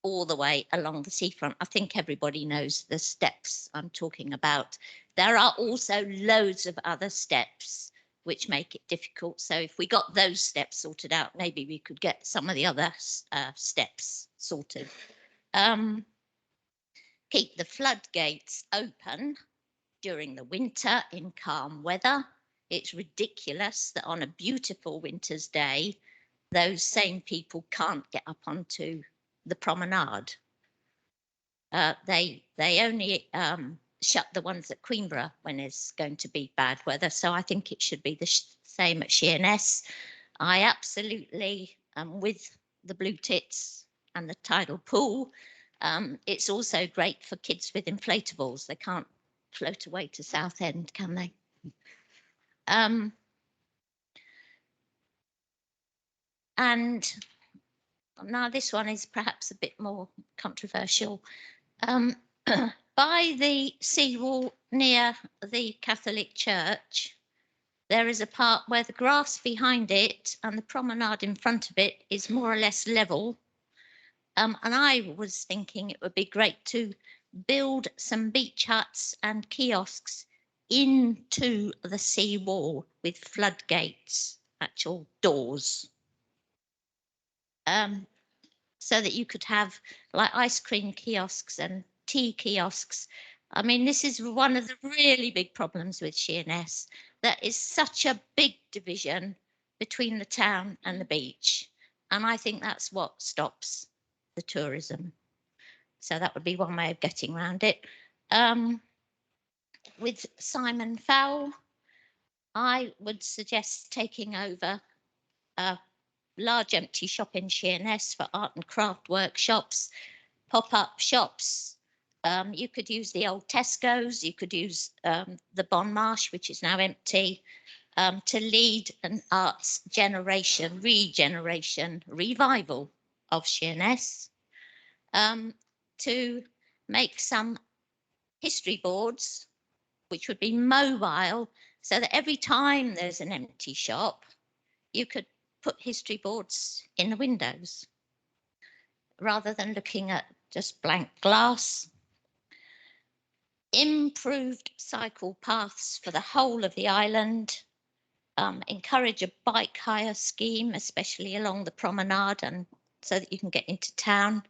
Speaker 15: all the way along the seafront. I think everybody knows the steps I'm talking about. There are also loads of other steps which make it difficult. So if we got those steps sorted out, maybe we could get some of the other steps sorted. Keep the floodgates open during the winter in calm weather. It's ridiculous that on a beautiful winter's day, those same people can't get up onto the promenade. They only shut the ones at Queenborough when it's going to be bad weather. So I think it should be the same at Sheerness. I absolutely am with the blue tits and the tidal pool. It's also great for kids with inflatables. They can't float away to Southend, can they? And now this one is perhaps a bit more controversial. By the seawall near the Catholic Church, there is a part where the grass behind it and the promenade in front of it is more or less level. And I was thinking it would be great to build some beach huts and kiosks into the seawall with floodgates, actual doors. So that you could have like ice cream kiosks and tea kiosks. I mean, this is one of the really big problems with Sheerness. There is such a big division between the town and the beach. And I think that's what stops the tourism. So that would be one way of getting around it. With Simon Fowle, I would suggest taking over a large empty shop in Sheerness for art and craft workshops, pop-up shops. You could use the old Tesco's, you could use the Bon Marche, which is now empty, to lead an arts regeneration, revival of Sheerness, to make some history boards, which would be mobile, so that every time there's an empty shop, you could put history boards in the windows rather than looking at just blank glass. Improved cycle paths for the whole of the island. Encourage a bike hire scheme, especially along the promenade, and so that you can get into town.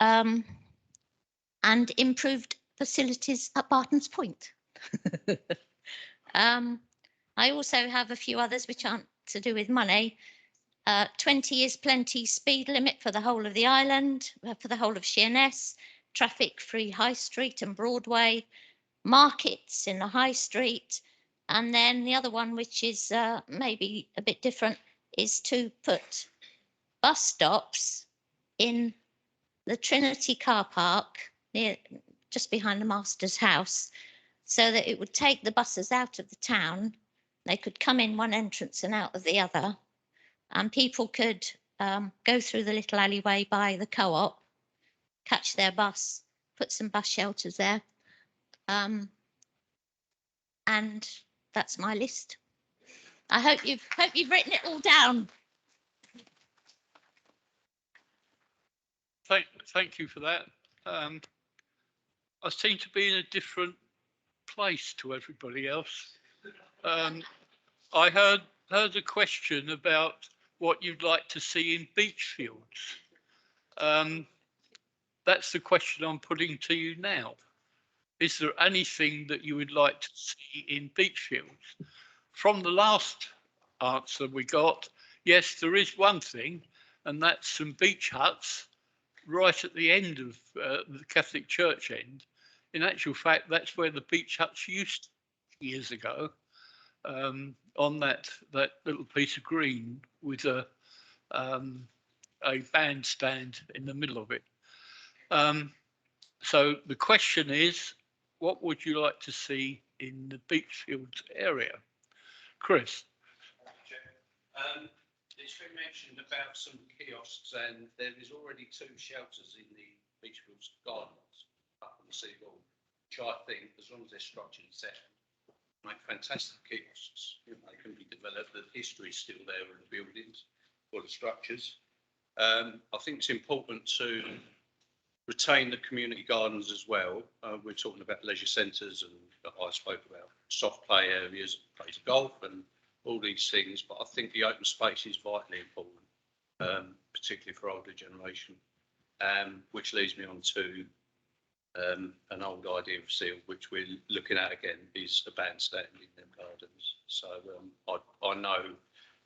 Speaker 15: And improved facilities at Barton's Point. I also have a few others which aren't to do with money. 20 is plenty speed limit for the whole of the island, for the whole of Sheerness, traffic-free High Street and Broadway, markets in the High Street, and then the other one, which is maybe a bit different, is to put bus stops in the Trinity car park near, just behind the Master's house, so that it would take the buses out of the town. They could come in one entrance and out of the other, and people could go through the little alleyway by the co-op, catch their bus, put some bus shelters there. And that's my list. I hope you've written it all down.
Speaker 1: Thank you for that. I seem to be in a different place to everybody else. I heard a question about what you'd like to see in beach fields. That's the question I'm putting to you now. Is there anything that you would like to see in beach fields? From the last answer we got, yes, there is one thing, and that's some beach huts right at the end of the Catholic Church end. In actual fact, that's where the beach huts used to be years ago, on that little piece of green with a bandstand in the middle of it. So the question is, what would you like to see in the Beachfields area? Chris?
Speaker 16: It's been mentioned about some kiosks, and there is already 2 shelters in the Beachfields Gardens up on the seawall, which I think, as long as they're structurally sound, make fantastic kiosks. You know, they can be developed. The history is still there in the buildings. for the structures. I think it's important to retain the community gardens as well. We're talking about leisure centres, and I spoke about soft play areas, plays of golf and all these things, but I think the open space is vitally important, particularly for older generation, which leads me on to an old idea of seal, which we're looking at again, is a bandstand in them gardens. So I know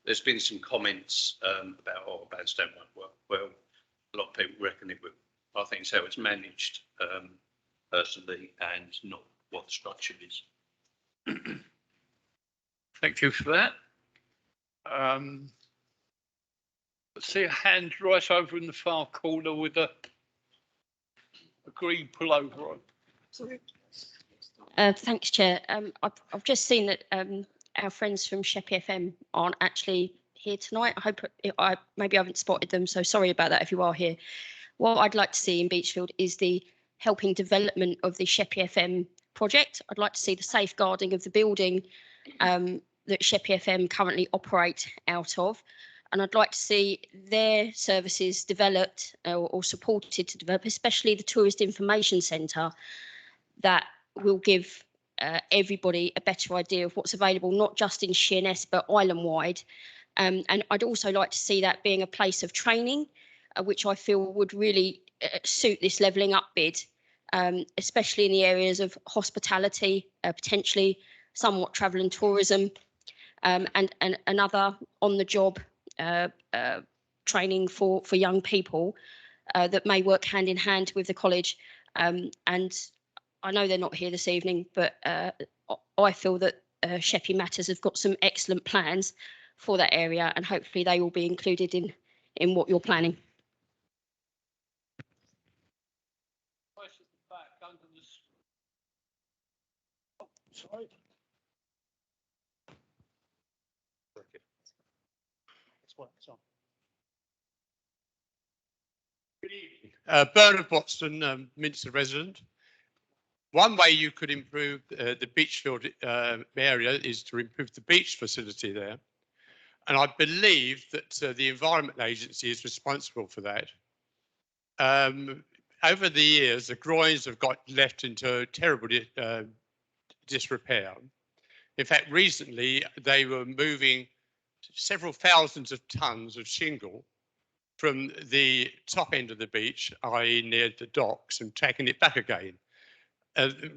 Speaker 16: there's been some comments about, oh, a bandstand won't work. Well, a lot of people reckon it will. I think it's how it's managed personally, and not what the structure is.
Speaker 1: Thank you for that. I see a hand right over in the far corner with a green pullover on. Sorry.
Speaker 10: Thanks, Chair. I've just seen that our friends from Sheppey FM aren't actually here tonight. I hope maybe I haven't spotted them, so sorry about that if you are here. What I'd like to see in Beachfield is the helping development of the Sheppey FM project. I'd like to see the safeguarding of the building that Sheppey FM currently operate out of. And I'd like to see their services developed or supported to develop, especially the Tourist Information Centre, that will give everybody a better idea of what's available, not just in Sheerness, but island-wide. And I'd also like to see that being a place of training, which I feel would really suit this levelling up bid, especially in the areas of hospitality, potentially somewhat travel and tourism, and another on-the-job training for young people that may work hand in hand with the college. And I know they're not here this evening, but I feel that Sheppey Matters have got some excellent plans for that area, and hopefully they will be included in what you're planning.
Speaker 1: Sorry.
Speaker 17: Bernard Watson, Minster resident. One way you could improve the Beachfield area is to improve the beach facility there. And I believe that the Environment Agency is responsible for that. Over the years, the groins have got left into terrible disrepair. In fact, recently they were moving several thousands of tons of shingle from the top end of the beach, i.e. near the docks, and taking it back again.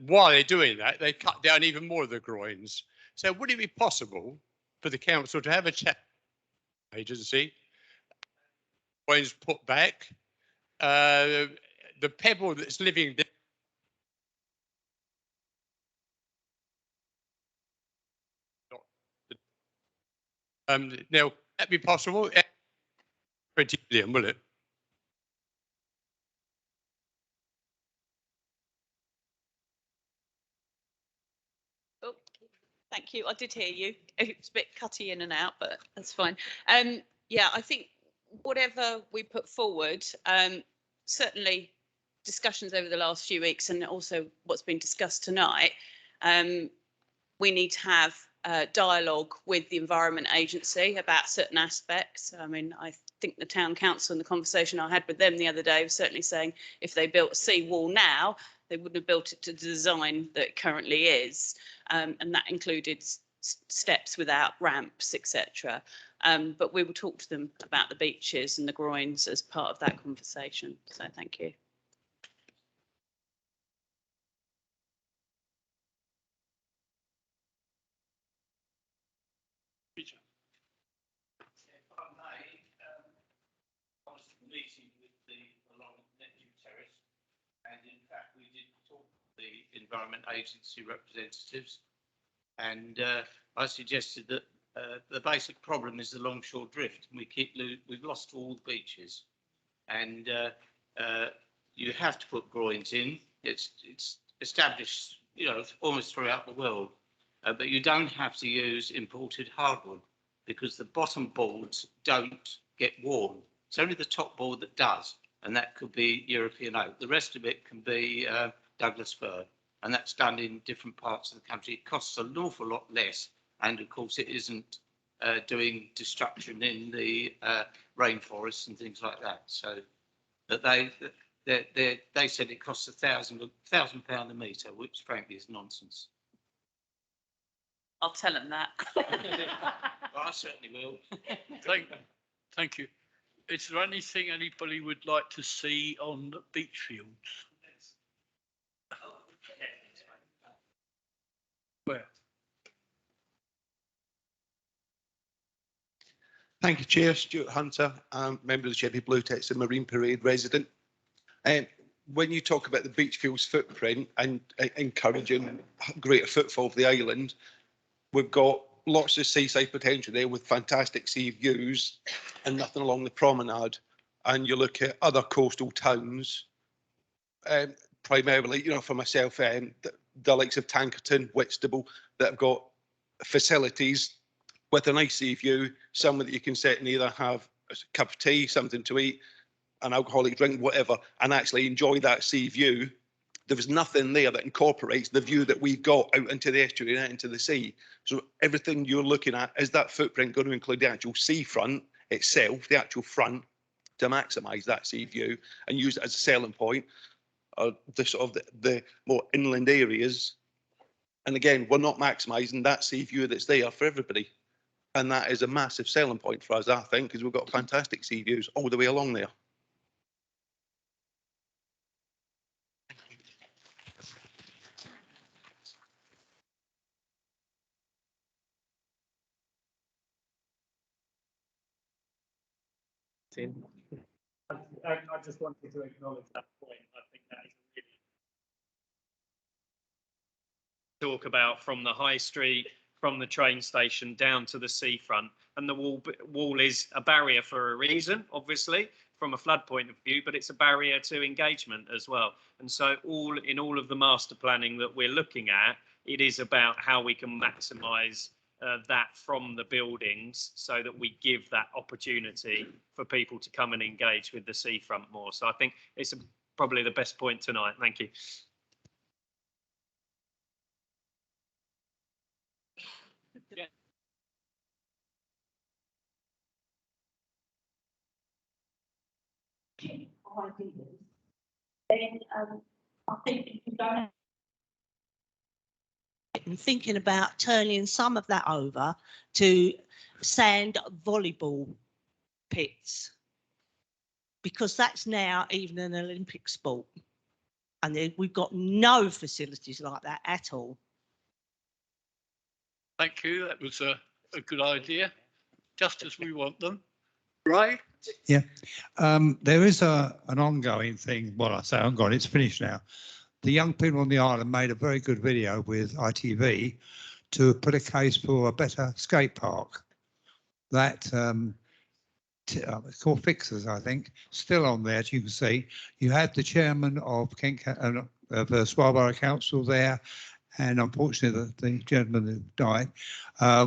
Speaker 17: While they're doing that, they cut down even more of the groins. So would it be possible for the council to have a chat agency, groins put back, the pebble that's living there, now, that be possible? 20 million, will it?
Speaker 8: Oh, thank you. I did hear you. It's a bit cutty in and out, but that's fine. Yeah, I think whatever we put forward, certainly discussions over the last few weeks, and also what's been discussed tonight, we need to have dialogue with the Environment Agency about certain aspects. I mean, I think the Town Council and the conversation I had with them the other day was certainly saying if they built a seawall now, they wouldn't have built it to the design that it currently is. And that included steps without ramps, etc. But we will talk to them about the beaches and the groins as part of that conversation. So thank you.
Speaker 16: The Environment Agency representatives, and I suggested that the basic problem is the longshore drift. We've lost all the beaches, and you have to put groins in. It's established, you know, almost throughout the world, but you don't have to use imported hardwood because the bottom boards don't get worn. It's only the top board that does, and that could be European oak. The rest of it can be Douglas fir, and that's done in different parts of the country. It costs an awful lot less, and of course it isn't
Speaker 14: doing destruction in the rainforests and things like that. So that they said it costs £1,000 a metre, which frankly is nonsense.
Speaker 8: I'll tell them that.
Speaker 14: Well, I certainly will.
Speaker 1: Thank you. Is there anything anybody would like to see on the beach fields? Where?
Speaker 18: Thank you, Chair. Stuart Hunter, member of the Sheppey Blue Text and Marine Parade resident. When you talk about the beach fields footprint and encouraging greater footfall of the island, we've got lots of seaside potential there with fantastic sea views and nothing along the promenade. And you look at other coastal towns, primarily, you know, for myself, the likes of Tankerton, Whitstable, that have got facilities with a nice sea view, somewhere that you can sit and either have a cup of tea, something to eat, an alcoholic drink, whatever, and actually enjoy that sea view. There was nothing there that incorporates the view that we've got out into the estuary and out into the sea. So everything you're looking at, is that footprint going to include the actual seafront itself, the actual front, to maximise that sea view and use it as a selling point, the sort of the more inland areas. And again, we're not maximising that sea view that's there for everybody. And that is a massive selling point for us, I think, because we've got fantastic sea views all the way along there.
Speaker 13: I just wanted to acknowledge that point. I think that is really
Speaker 5: talk about from the high street, from the train station down to the seafront, and the wall is a barrier for a reason, obviously, from a flood point of view, but it's a barrier to engagement as well. And so in all of the master planning that we're looking at, it is about how we can maximise that from the buildings so that we give that opportunity for people to come and engage with the seafront more. So I think it's probably the best point tonight. Thank you. Yeah.
Speaker 19: Then I think if you don't and thinking about turning some of that over to sand volleyball pits, because that's now even an Olympic sport, and then we've got no facilities like that at all.
Speaker 1: Thank you. That was a good idea, just as we want them. Right?
Speaker 6: Yeah, there is an ongoing thing. Well, I say ongoing, it's finished now. The young people on the island made a very good video with ITV to put a case for a better skate park. That it's called Fixers, I think, still on there, as you can see. You had the chairman of the Swallow Council there, and unfortunately the gentleman who died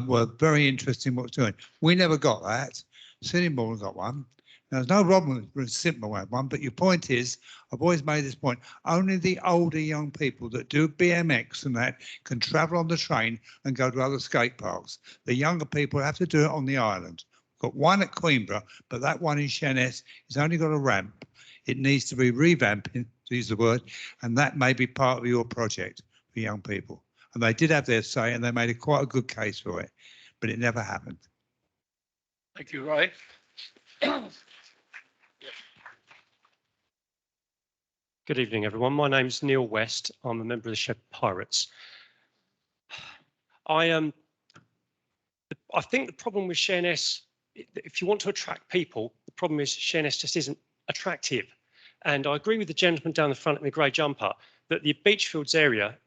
Speaker 6: were very interested in what's doing. We never got that. Cinnamon got one. There's no problem with Simple one, but your point is, I've always made this point, only the older young people that do BMX and that can travel on the train and go to other skate parks. The younger people have to do it on the island. We've got one at Queenborough, but that one in Sheerness has only got a ramp. It needs to be revamped, to use the word, and that may be part of your project for young people. And they did have their say, and they made quite a good case for it, but it never happened.
Speaker 1: Thank you, Ray.
Speaker 20: Good evening, everyone. My name's Neil West. I'm a member of the Sheppey Pirates. I think the problem with Sheerness, if you want to attract people, the problem is Sheerness just isn't attractive. And I agree with the gentleman down the front in the grey jumper that the Beachfields area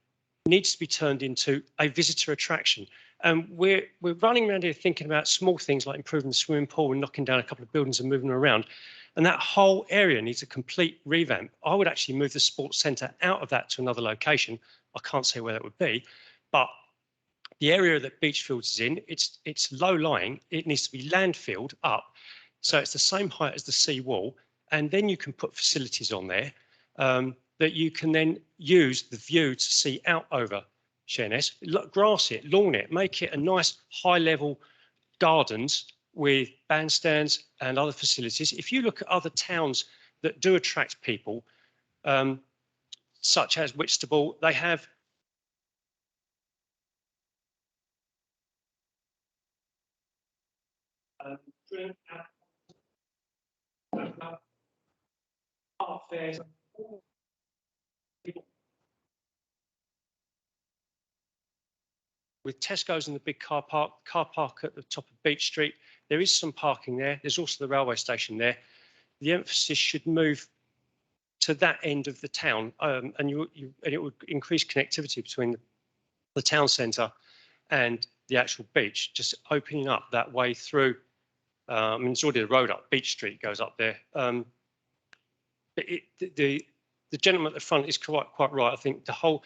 Speaker 20: needs to be turned into a visitor attraction. And we're running around here thinking about small things like improving the swimming pool and knocking down a couple of buildings and moving them around. And that whole area needs a complete revamp. I would actually move the sports centre out of that to another location. I can't say where that would be, but the area that Beachfields is in, it's low lying. It needs to be landfilled up, so it's the same height as the sea wall, and then you can put facilities on there that you can then use the view to see out over Sheerness, grass it, lawn it, make it a nice high level
Speaker 13: gardens with bandstands and other facilities. If you look at other towns that do attract people, such as Whitstable, they have with Tesco's in the big car park at the top of Beach Street. There is some parking there. There's also the railway station there. The emphasis should move to that end of the town, and it would increase connectivity between the town centre and the actual beach, just opening up that way through. I mean, it's already a road up. Beach Street goes up there. The gentleman at the front is quite right. I think the whole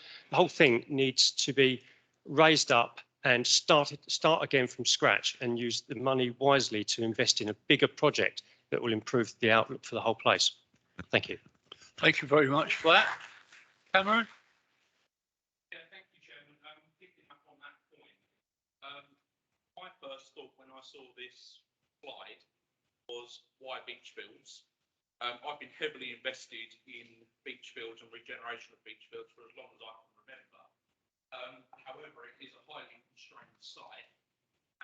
Speaker 13: thing needs to be raised up and start again from scratch and use the money wisely to invest in a bigger project that will improve the outlook for the whole place. Thank you.
Speaker 1: Thank you very much for that. Cameron?
Speaker 16: Yeah, thank you, Chairman. Picking up on that point, my first thought when I saw this slide was why beach fields? I've been heavily invested in beach fields and regeneration of beach fields for as long as I can remember. However, it is a highly constrained site,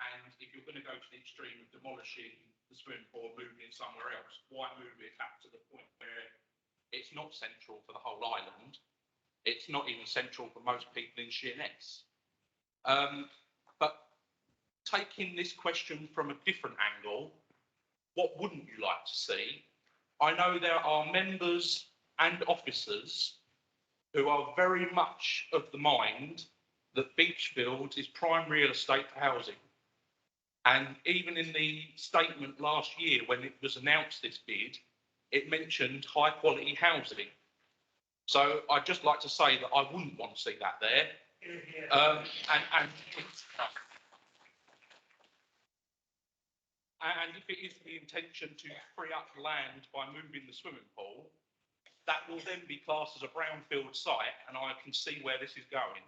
Speaker 16: and if you're going to go to the extreme of demolishing the swimming pool, moving it somewhere else, why move it up to the point where it's not central for the whole island? It's not even central for most people in Sheerness. But taking this question from a different angle, what wouldn't you like to see? I know there are members and officers who are very much of the mind that Beachfield is prime real estate for housing. And even in the statement last year when it was announced, this bid, it mentioned high quality housing. So I'd just like to say that I wouldn't want to see that there. And if it is the intention to free up land by moving the swimming pool, that will then be classed as a brownfield site, and I can see where this is going.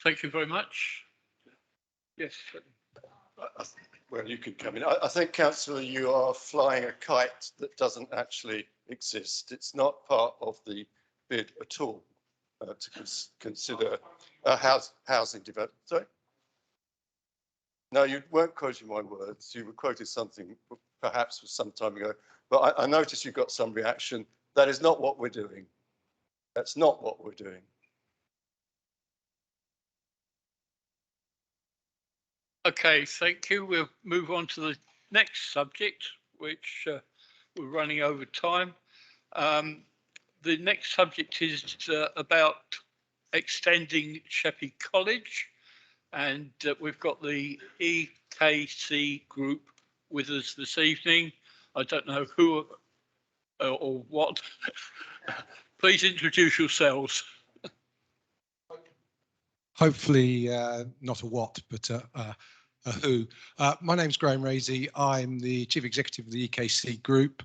Speaker 1: Thank you very much. Yes.
Speaker 4: Well, you can come in. I think, Councillor, you are flying a kite that doesn't actually exist. It's not part of the bid at all to consider a housing development. Sorry? No, you weren't quoting my words. You were quoting something perhaps some time ago. But I noticed you got some reaction. That is not what we're doing. That's not what we're doing.
Speaker 1: Okay, thank you. We'll move on to the next subject, which we're running over time. The next subject is about extending Sheppey College, and we've got the EKC group with us this evening. I don't know who or what. Please introduce yourselves.
Speaker 21: Hopefully not a what, but a who. My name's Graham Raisey. I'm the Chief Executive of the EKC Group.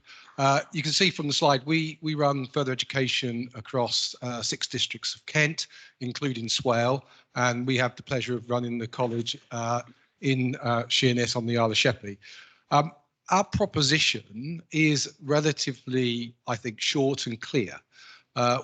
Speaker 21: You can see from the slide, we run further education across 6 districts of Kent, including Swale, and we have the pleasure of running the college in Sheerness on the Isle of Sheppey. Our proposition is relatively, I think, short and clear.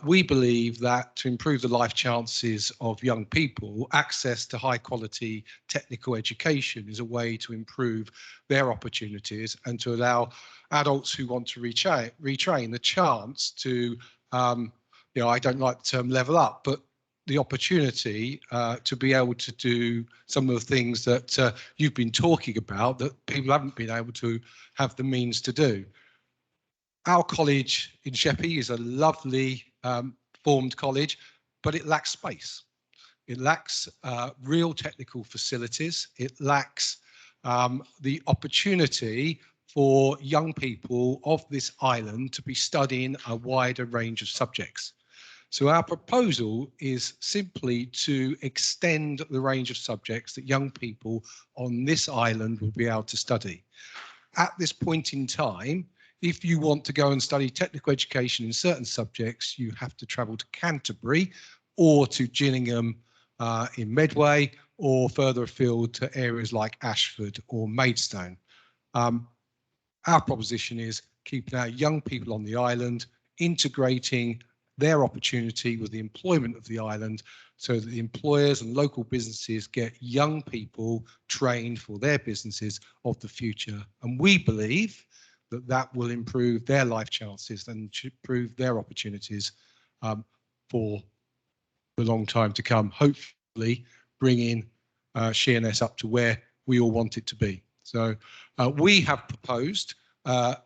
Speaker 21: We believe that to improve the life chances of young people, access to high quality technical education is a way to improve their opportunities and to allow adults who want to retrain the chance to, I don't like the term level up, but the opportunity to be able to do some of the things that you've been talking about that people haven't been able to have the means to do. Our college in Sheppey is a lovely formed college, but it lacks space. It lacks real technical facilities. It lacks the opportunity for young people of this island to be studying a wider range of subjects. So our proposal is simply to extend the range of subjects that young people on this island will be able to study. At this point in time, if you want to go and study technical education in certain subjects, you have to travel to Canterbury or to Gillingham in Medway or further afield to areas like Ashford or Maidstone. Our proposition is keeping our young people on the island, integrating their opportunity with the employment of the island so that the employers and local businesses get young people trained for their businesses of the future. And we believe that that will improve their life chances and improve their opportunities for the long time to come, hopefully bringing Sheerness up to where we all want it to be. So we have proposed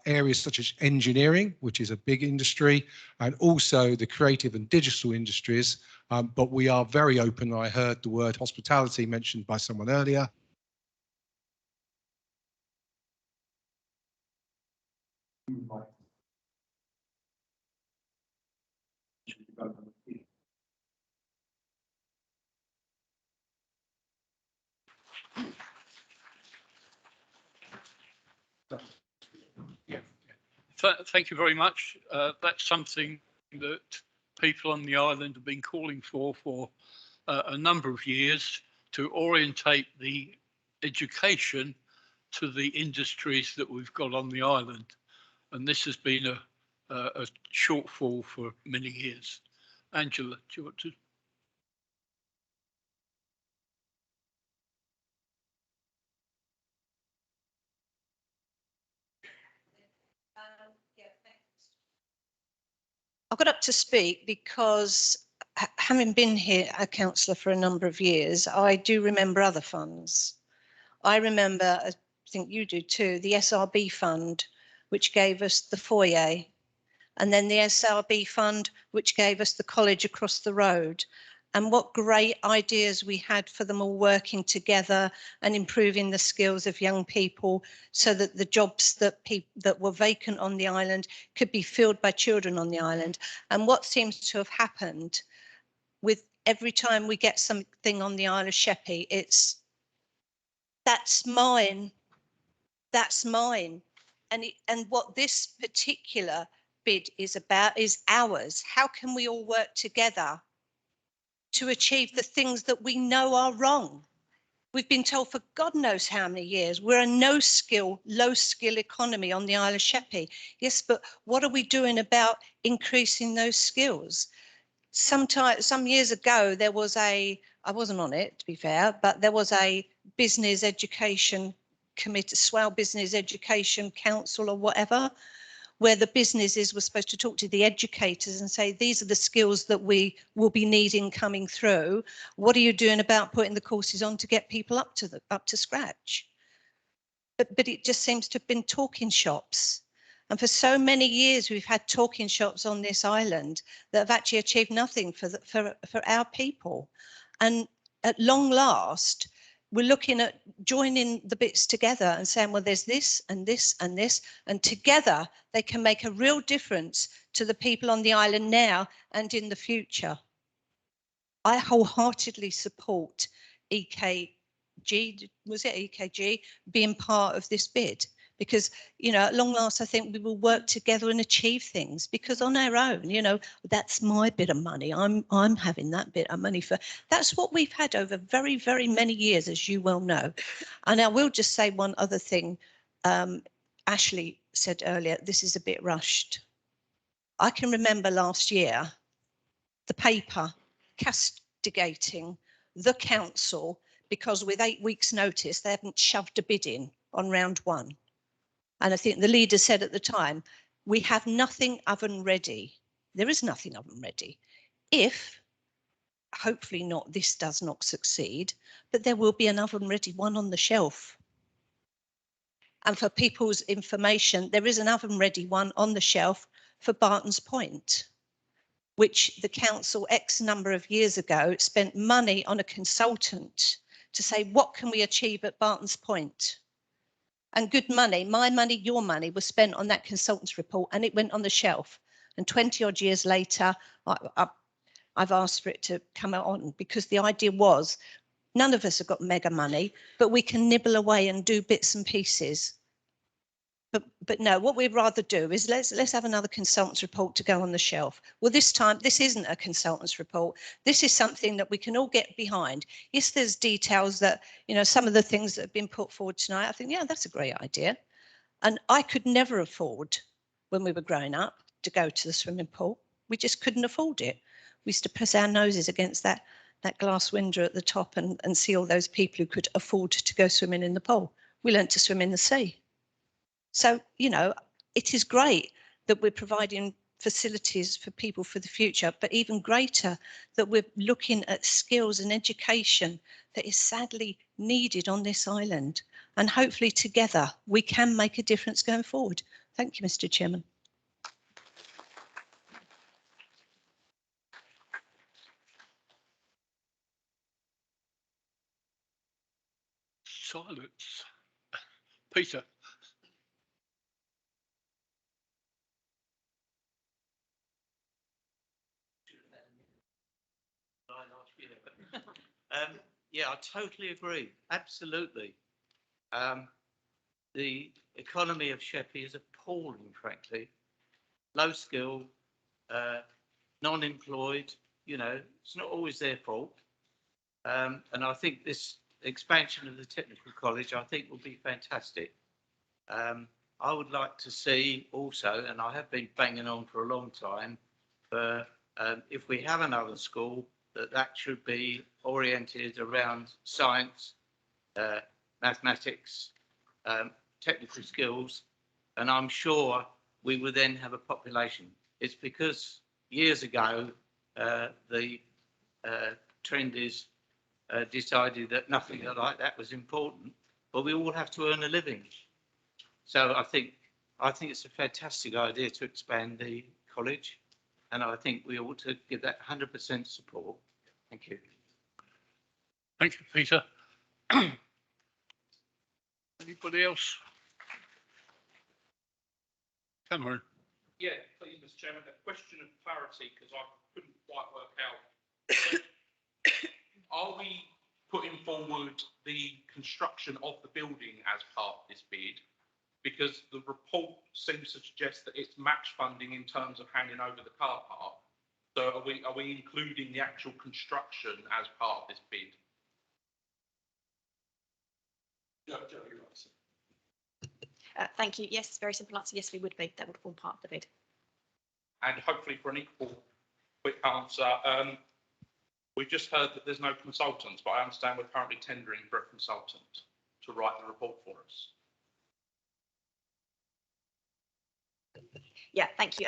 Speaker 21: areas such as engineering, which is a big industry, and also the creative and digital industries. But we are very open. I heard the word hospitality mentioned by someone earlier.
Speaker 1: Thank you very much. That's something that people on the island have been calling for a number of years, to orientate the education to the industries that we've got on the island. And this has been a shortfall for many years. Angela, do you want to?
Speaker 9: I got up to speak because having been here a councillor for a number of years, I do remember other funds. I remember, I think you do too, the SRB fund, which gave us the foyer, and then the SRB fund, which gave us the college across the road. And what great ideas we had for them all working together and improving the skills of young people so that the jobs that were vacant on the island could be filled by children on the island. And what seems to have happened with every time we get something on the Isle of Sheppey, it's that's mine, that's mine. And what this particular bid is about is ours. How can we all work together to achieve the things that we know are wrong? We've been told for God knows how many years we're a no skill, low skill economy on the Isle of Sheppey. Yes, but what are we doing about increasing those skills? Some years ago, there was I wasn't on it to be fair, but there was a business education committee, Swell Business Education Council or whatever, where the businesses were supposed to talk to the educators and say, these are the skills that we will be needing coming through. What are you doing about putting the courses on to get people up to scratch? But it just seems to have been talking shops. And for so many years, we've had talking shops on this island that have actually achieved nothing for our people. And at long last, we're looking at joining the bits together and saying, well, there's this and this and this, and together they can make a real difference to the people on the island now and in the future. I wholeheartedly support EKG, was it EKG, being part of this bid, because, you know, at long last, I think we will work together and achieve things, because on our own, you know, that's my bit of money. I'm having that bit of money for, that's what we've had over very, very many years, as you well know. And I will just say one other thing. Ashley said earlier, this is a bit rushed. I can remember last year, the paper castigating the council because with 8 weeks notice, they haven't shoved a bid in on round one. And I think the leader said at the time, we have nothing oven ready. There is nothing oven ready. If, hopefully not, this does not succeed, but there will be an oven ready one on the shelf. And for people's information, there is an oven ready one on the shelf for Barton's Point, which the council X number of years ago spent money on a consultant to say, what can we achieve at Barton's Point? And good money, my money, your money was spent on that consultant's report, and it went on the shelf. And 20 odd years later, I've asked for it to come on, because the idea was none of us have got mega money, but we can nibble away and do bits and pieces. But no, what we'd rather do is let's have another consultant's report to go on the shelf. Well, this time this isn't a consultant's report. This is something that we can all get behind. Yes, there's details that, you know, some of the things that have been put forward tonight, I think, yeah, that's a great idea. And I could never afford, when we were growing up, to go to the swimming pool. We just couldn't afford it. We used to press our noses against that glass window at the top and see all those people who could afford to go swimming in the pool. We learnt to swim in the sea. So, you know, it is great that we're providing facilities for people for the future, but even greater that we're looking at skills and education that is sadly needed on this island. And hopefully together we can make a difference going forward. Thank you, Mr. Chairman.
Speaker 1: Silence. Peter.
Speaker 14: Yeah, I totally agree. Absolutely. The economy of Sheppey is appalling, frankly. Low skill, non-employed, you know, it's not always their fault. And I think this expansion of the technical college, I think will be fantastic. I would like to see also, and I have been banging on for a long time, for if we have another school, that should be oriented around science, mathematics, technical skills, and I'm sure we would then have a population. It's because years ago the trend is decided that nothing like that was important, but we all have to earn a living. So I think it's a fantastic idea to expand the college, and I think we ought to give that 100% support. Thank you.
Speaker 1: Thank you, Peter. Anybody else? Cameron.
Speaker 11: Yeah, please, Mr. Chairman, a question of clarity, because I couldn't quite work out. Are we putting forward the construction of the building as part of this bid? Because the report seems to suggest that it's match funding in terms of handing over the car park. So are we including the actual construction as part of this bid?
Speaker 2: Thank you. Yes, very simple answer. Yes, we would be. That would form part of the bid.
Speaker 11: And hopefully for an equal quick answer, we've just heard that there's no consultants, but I understand we're currently tendering for a consultant to write the report for us.
Speaker 2: Yeah, thank you.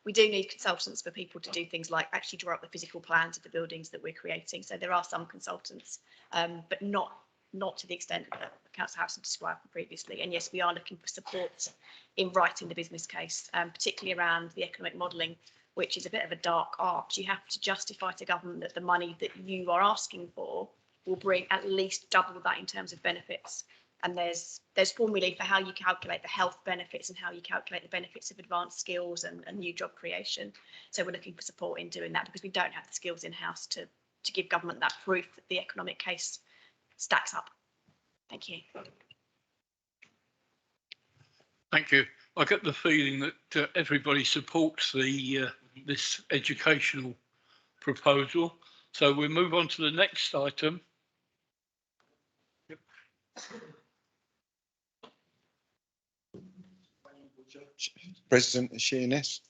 Speaker 2: We do need consultants for people to do things like actually draw up the physical plans of the buildings that we're creating. So there are some consultants, but not to the extent that Councillor Harrison described previously. And yes, we are looking for support in writing the business case, particularly around the economic modelling, which is a bit of a dark art. You have to justify to government that the money that you are asking for will bring at least double that in terms of benefits. And there's formulae for how you calculate the health benefits and how you calculate the benefits of advanced skills and new job creation. So we're looking for support in doing that because we don't have the skills in-house to give government that proof that the economic case stacks up. Thank you.
Speaker 1: Thank you. I get the feeling that everybody supports the this educational proposal. So we'll move on to the next item.
Speaker 22: President of Sheerness.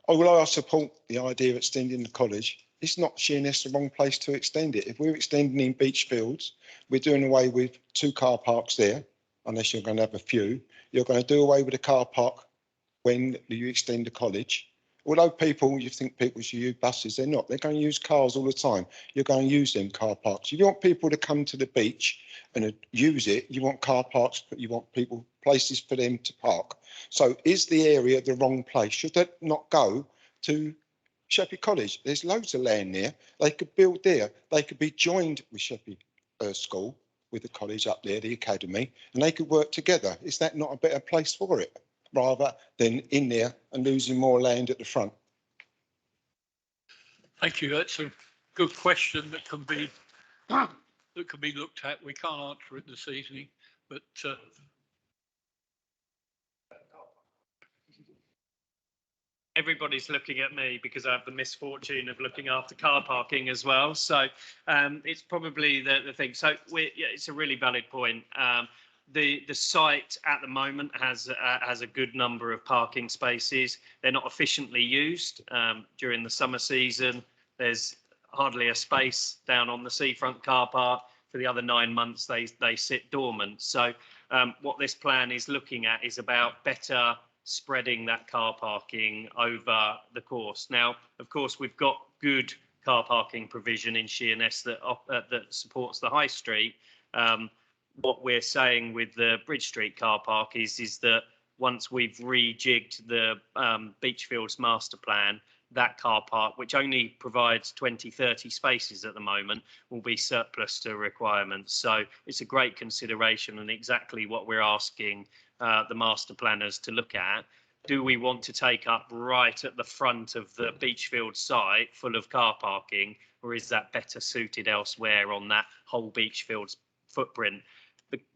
Speaker 22: Although I support the idea of extending the college, it's not Sheerness the wrong place to extend it. If we're extending in Beachfields, we're doing away with 2 car parks there, unless you're going to have a few. You're going to do away with a car park when you extend the college. Although you think people should use buses, they're not. They're going to use cars all the time. You're going to use them car parks. If you want people to come to the beach and use it, you want car parks, but you want places for them to park. So is the area the wrong place? Should that not go to Sheppey College? There's loads of land there. They could build there. They could be joined with Sheppey School, with the college up there, the academy, and they could work together. Is that not a better place for it, rather than in there and losing more land at the front?
Speaker 1: Thank you. That's a good question that can be looked at. We can't answer it this evening, but
Speaker 5: everybody's looking at me because I have the misfortune of looking after car parking as well. So it's probably the thing. So yeah, it's a really valid point. The site at the moment has a good number of parking spaces. They're not efficiently used during the summer season. There's hardly a space down on the seafront car park. For the other 9 months, they sit dormant. So what this plan is looking at is about better spreading that car parking over the course. Now, of course, we've got good car parking provision in Sheerness that supports the high street. What we're saying with the Bridge Street car park is that once we've rejigged the Beachfields master plan, that car park, which only provides 20-30 spaces at the moment, will be surplus to requirements. So it's a great consideration and exactly what we're asking the master planners to look at. Do we want to take up right at the front of the Beachfield site full of car parking, or is that better suited elsewhere on that whole Beachfields footprint?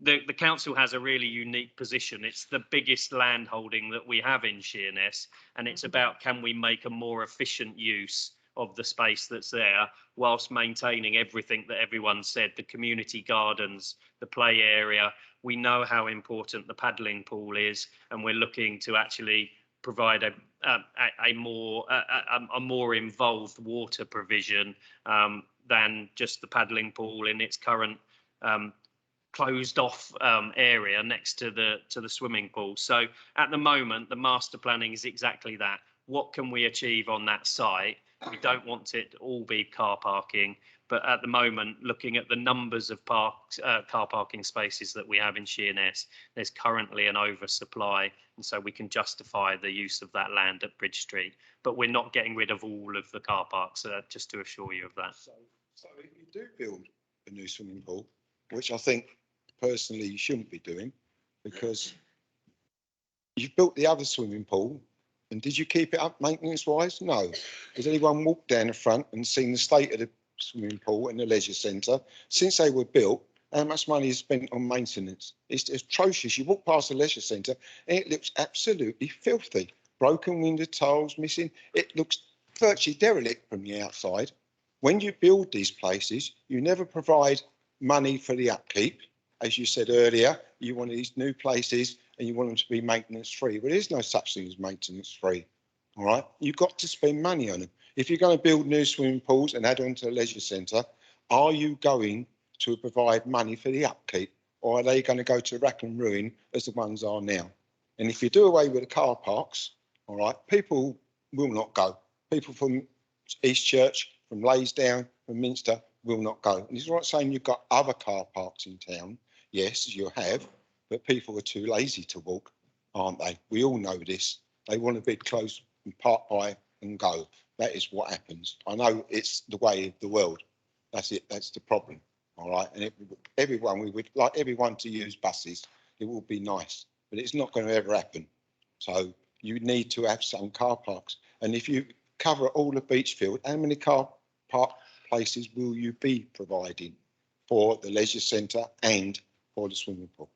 Speaker 5: The council has a really unique position. It's the biggest land holding that we have in Sheerness, and it's about, can we make a more efficient use of the space that's there whilst maintaining everything that everyone said, the community gardens, the play area. We know how important the paddling pool is, and we're looking to actually provide a more involved water provision than just the paddling pool in its current closed off area next to the swimming pool. So at the moment, the master planning is exactly that. What can we achieve on that site? We don't want it to all be car parking, but at the moment, looking at the numbers of car parking spaces that we have in Sheerness, there's currently an oversupply, and so we can justify the use of that land at Bridge Street. But we're not getting rid of all of the car parks, just to assure you of that.
Speaker 22: So if you do build a new swimming pool, which I think personally you shouldn't be doing, because you've built the other swimming pool, and did you keep it up maintenance wise? No. Has anyone walked down the front and seen the state of the swimming pool and the leisure centre since they were built? How much money is spent on maintenance? It's atrocious. You walk past the leisure centre and it looks absolutely filthy. Broken window tiles missing. It looks virtually derelict from the outside. When you build these places, you never provide money for the upkeep. As you said earlier, you want these new places and you want them to be maintenance free. But there's no such thing as maintenance free. All right, you've got to spend money on them. If you're going to build new swimming pools and add on to a leisure centre, are you going to provide money for the upkeep, or are they going to go to rack and ruin as the ones are now? And if you do away with the car parks, all right, people will not go. People from Eastchurch, from Laysdown, from Minster will not go. And it's not saying you've got other car parks in town. Yes, you have, but people are too lazy to walk, aren't they? We all know this. They want to be close and park by and go. That is what happens. I know it's the way of the world. That's it. That's the problem. All right. And everyone, we would like everyone to use buses. It would be nice, but it's not going to ever happen. So you need to have some car parks. And if you cover all the Beachfield, how many car park places will you be providing for the leisure centre and for the swimming pool?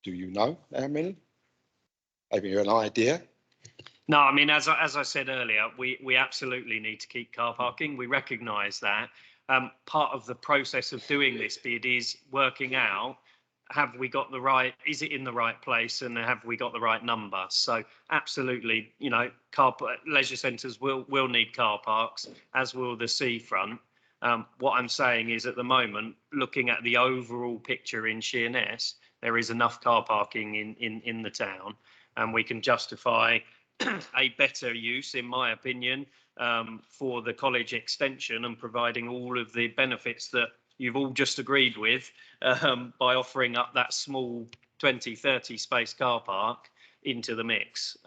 Speaker 22: Do you know how many? Have you an idea?
Speaker 5: No, I mean, as I said earlier, we absolutely need to keep car parking. We recognise that. Part of the process of doing this bid is working out, have we got the right, is it in the right place, and have we got the right number? So absolutely, you know, leisure centres will need car parks, as will the seafront. What I'm saying is, at the moment, looking at the overall picture in Sheerness, there is enough car parking in the town, and we can justify a better use, in my opinion, for the college extension and providing all of the benefits that you've all just agreed with by offering up that small 20-30 space car park into the mix.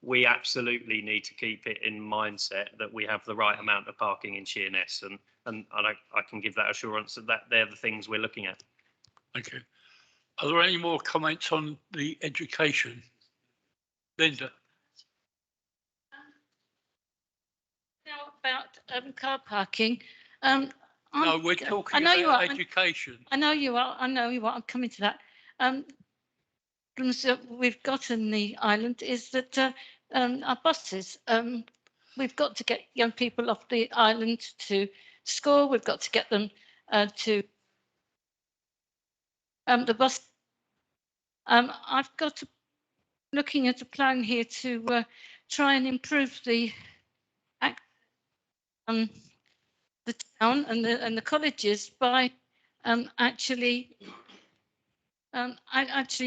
Speaker 5: We absolutely need to keep it in mindset that we have the right amount of parking in Sheerness, and I can give that assurance that they're the things we're looking at.
Speaker 1: Thank you. Are there any more comments on the education? Linda?
Speaker 7: Now about car parking.
Speaker 1: No, we're talking about education.
Speaker 7: I know you are. I know you are. I'm coming to that. We've got in the island is that our buses. We've got to get young people off the island to school. We've got to get them to the bus. I've got to looking at a plan here to try and improve the town and the colleges by actually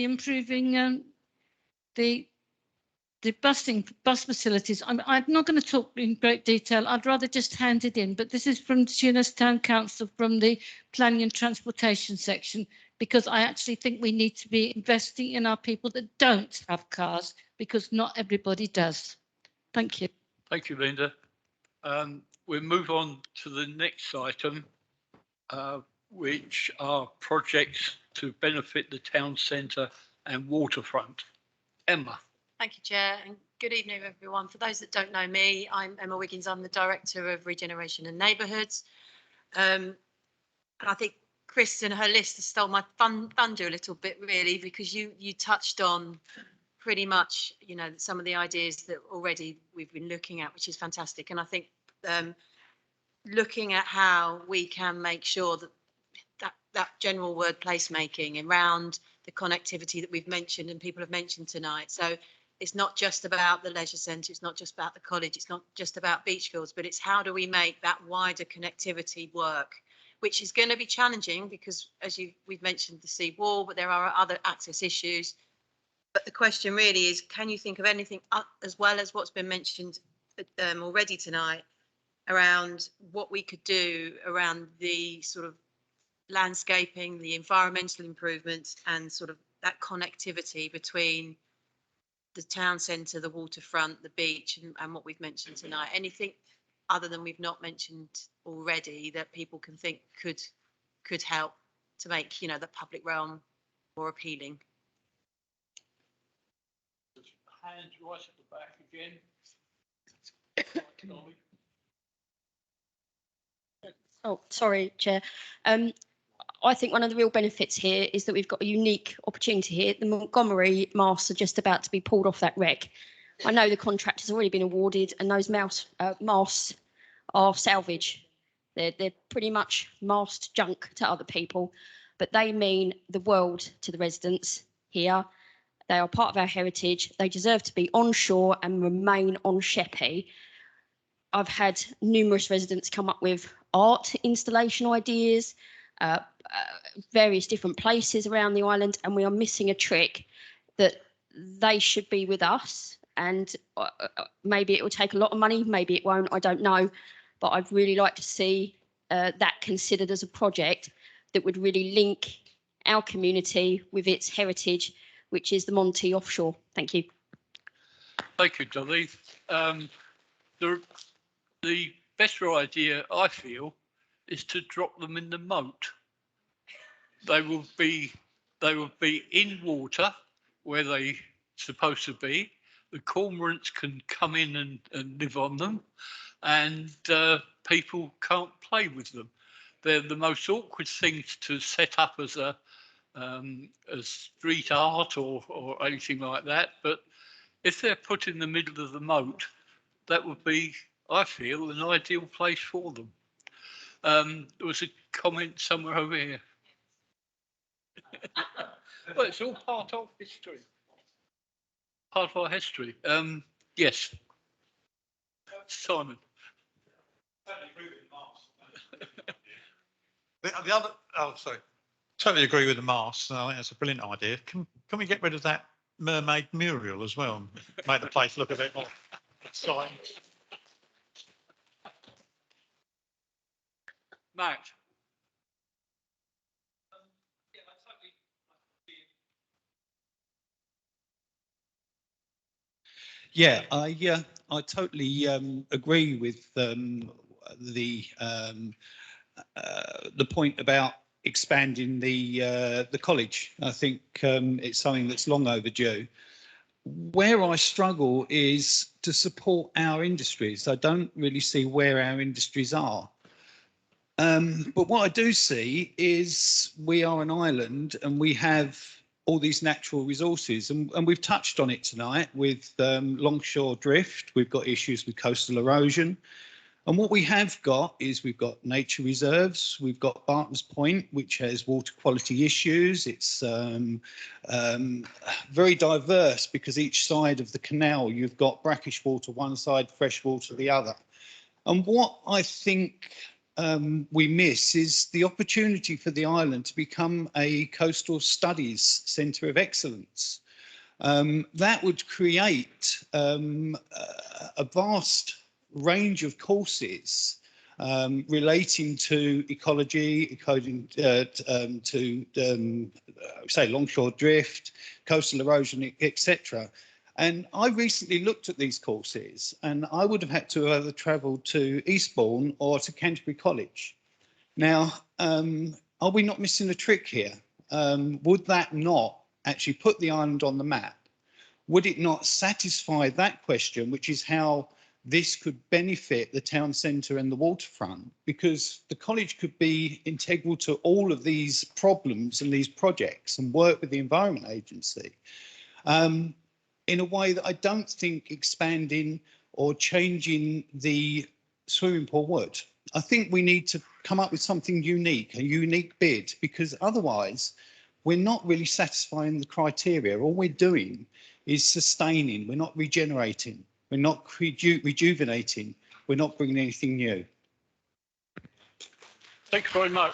Speaker 7: improving the bus facilities. I'm not going to talk in great detail. I'd rather just hand it in, but this is from Sheerness Town Council, from the Planning and Transportation section, because I actually think we need to be investing in our people that don't have cars, because not everybody does. Thank you.
Speaker 1: Thank you, Linda. We'll move on to the next item, which are projects to benefit the town centre and waterfront. Emma.
Speaker 3: Thank you, Chair, and good evening, everyone. For those that don't know me, I'm Emma Wiggins. I'm the Director of Regeneration and Neighbourhoods. And I think Kristen, her list has stole my thunder a little bit, really, because you touched on pretty much, you know, some of the ideas that already we've been looking at, which is fantastic. And I think looking at how we can make sure that general word placemaking around the connectivity that we've mentioned and people have mentioned tonight. So it's not just about the leisure centre, it's not just about the college, it's not just about Beachfields, but it's how do we make that wider connectivity work, which is going to be challenging because, as we've mentioned, the sea wall, but there are other access issues. But the question really is, can you think of anything as well as what's been mentioned already tonight around what we could do around the sort of landscaping, the environmental improvements, and sort of that connectivity between the town centre, the waterfront, the beach, and what we've mentioned tonight? Anything other than we've not mentioned already that people can think could help to make, you know, the public realm more appealing?
Speaker 1: Hand right at the back again.
Speaker 10: Oh, sorry, Chair. I think one of the real benefits here is that we've got a unique opportunity here. The Montgomery masts are just about to be pulled off that wreck. I know the contract has already been awarded, and those masts are salvage. They're pretty much mast junk to other people, but they mean the world to the residents here. They are part of our heritage. They deserve to be on shore and remain on Sheppey. I've had numerous residents come up with art installation ideas, various different places around the island, and we are missing a trick that they should be with us. And maybe it will take a lot of money, maybe it won't, I don't know. But I'd really like to see that considered as a project that would really link our community with its heritage, which is the Monty offshore. Thank you.
Speaker 1: Thank you, Dolly. The better idea, I feel, is to drop them in the moat. They will be in water where they're supposed to be. The cormorants can come in and live on them, and people can't play with them. They're the most awkward things to set up as a street art or anything like that. But if they're put in the middle of the moat, that would be, I feel, an ideal place for them. There was a comment somewhere over here. Well, it's all part of history. Part of our history. Yes. Simon.
Speaker 6: The other, oh, sorry. Totally agree with the mast. I think that's a brilliant idea. Can we get rid of that mermaid mural as well and make the place look a bit more exciting?
Speaker 1: Matt.
Speaker 12: Yeah, I totally agree with the point about expanding the college. I think it's something that's long overdue. Where I struggle is to support our industries. I don't really see where our industries are. But what I do see is we are an island and we have all these natural resources, and we've touched on it tonight with longshore drift. We've got issues with coastal erosion, and what we have got is we've got nature reserves. We've got Barton's Point, which has water quality issues. It's very diverse because each side of the canal you've got brackish water one side, fresh water the other. And what I think we miss is the opportunity for the island to become a coastal studies centre of excellence. That would create a vast range of courses relating to ecology, according to say longshore drift, coastal erosion, etc. And I recently looked at these courses, and I would have had to either travel to Eastbourne or to Canterbury College. Now, are we not missing a trick here? Would that not actually put the island on the map? Would it not satisfy that question, which is how this could benefit the town centre and the waterfront? Because the college could be integral to all of these problems and these projects and work with the Environment Agency. In a way that I don't think expanding or changing the swimming pool would. I think we need to come up with something unique, a unique bid, because otherwise we're not really satisfying the criteria. All we're doing is sustaining, we're not regenerating, we're not rejuvenating, we're not bringing anything new.
Speaker 20: Thank you very much.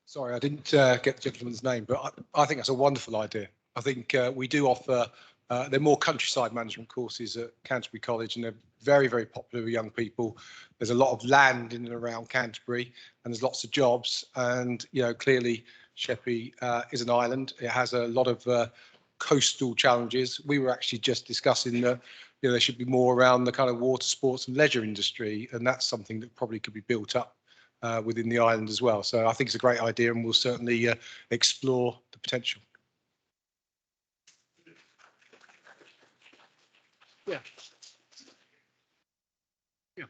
Speaker 21: Sorry, I didn't get the gentleman's name, but I think that's a wonderful idea. I think we do offer, there are more countryside management courses at Canterbury College, and they're very, very popular with young people. There's a lot of land in and around Canterbury, and there's lots of jobs. And, you know, clearly Sheppey is an island. It has a lot of coastal challenges. We were actually just discussing that, you know, there should be more around the kind of water sports and leisure industry, and that's something that probably could be built up within the island as well. So I think it's a great idea, and we'll certainly explore the potential.
Speaker 1: Yeah. Yeah.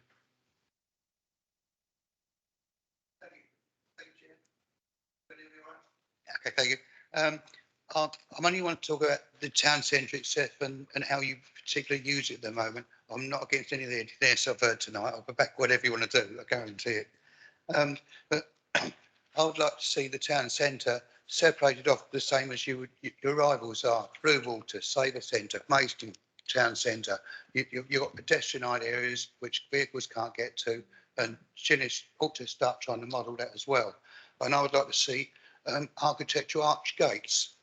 Speaker 15: Okay, thank you. I only want to talk about the town centre itself and how you particularly use it at the moment. I'm not against any of the ideas I've heard tonight. I'll go back whatever you want to do, I guarantee it. But I would like to see the town centre separated off the same as your rivals are. Bluewater, Sabre Centre, Maidstone Town Centre. You've got pedestrian areas which vehicles can't get to, and Sheerness ought to start trying to model that as well. And I would like to see architectural arch gates,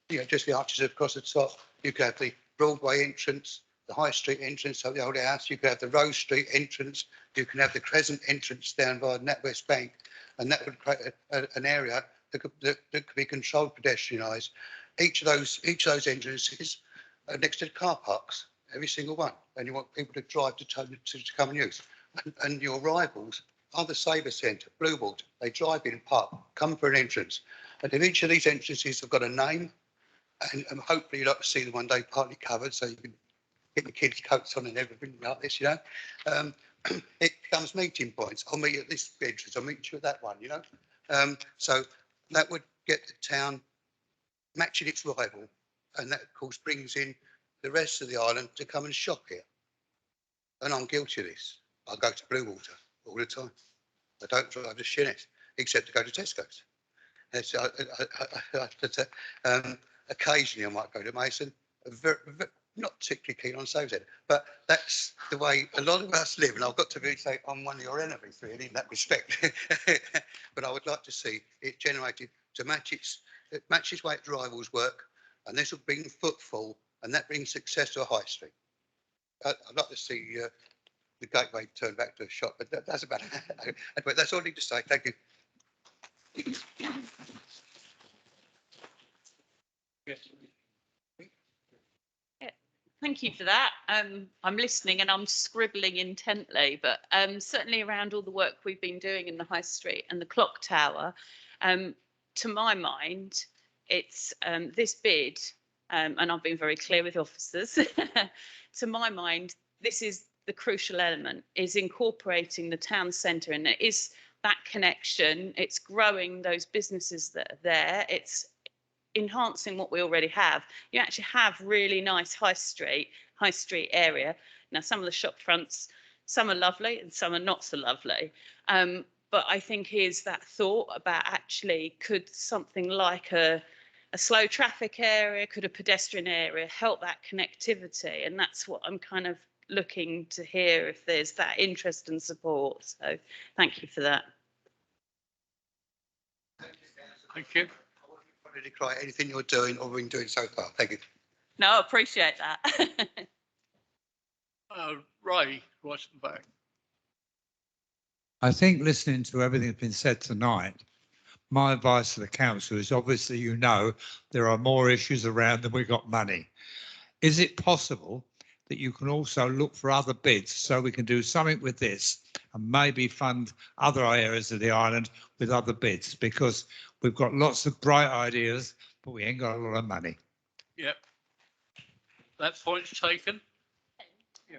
Speaker 15: you know, just the arches across the top. You could have the Broadway entrance, the High Street entrance of the old house. You could have the Rose Street entrance. You can have the Crescent entrance down by the NatWest Bank, and that would create an area that could be controlled pedestrianised. Each of those entrances are next to the car parks, every single one, and you want people to drive to come and use. And your rivals are the Sabre Centre, Bluewater. They drive in, park, come for an entrance, and if each of these entrances have got a name, and hopefully you'd like to see them one day partly covered, so you can get the kids' coats on and everything like this, you know. It becomes meeting points. I'll meet you at this entrance, I'll meet you at that one, you know. So that would get the town matching its rival, and that of course brings in the rest of the island to come and shop here. And I'm guilty of this. I go to Bluewater all the time. I don't drive to Sheerness except to go to Tesco's. Occasionally I might go to Mason. Not particularly keen on Sabre Centre, but that's the way a lot of us live. And I've got to really say I'm one of your enemies, really, in that respect. But I would like to see it generated to match its way its rivals work, and this will bring footfall, and that brings success to a high street. I'd like to see the gateway turned back to a shop, but that's about it. Anyway, that's all I need to say. Thank you.
Speaker 1: Yes.
Speaker 8: Thank you for that. I'm listening and I'm scribbling intently, but certainly around all the work we've been doing in the High Street and the clock tower, to my mind, it's this bid, and I've been very clear with officers, to my mind, this is the crucial element, is incorporating the town centre, and it is, that connection, it's growing those businesses that are there, it's enhancing what we already have. You actually have really nice high street area. Now, some of the shop fronts, some are lovely and some are not so lovely. But I think is that thought about actually could something like a slow traffic area, could a pedestrian area help that connectivity? And that's what I'm kind of looking to hear, if there's that interest and support. So thank you for that.
Speaker 1: Thank you.
Speaker 15: I want to declare anything you're doing or been doing so far. Thank you.
Speaker 8: No, I appreciate that.
Speaker 1: Ray, right at the back.
Speaker 17: I think listening to everything that's been said tonight, my advice to the council is obviously, you know, there are more issues around than we've got money. Is it possible that you can also look for other bids so we can do something with this and maybe fund other areas of the island with other bids? Because we've got lots of bright ideas, but we ain't got a lot of money.
Speaker 1: Yep. That point's taken.
Speaker 8: Yeah.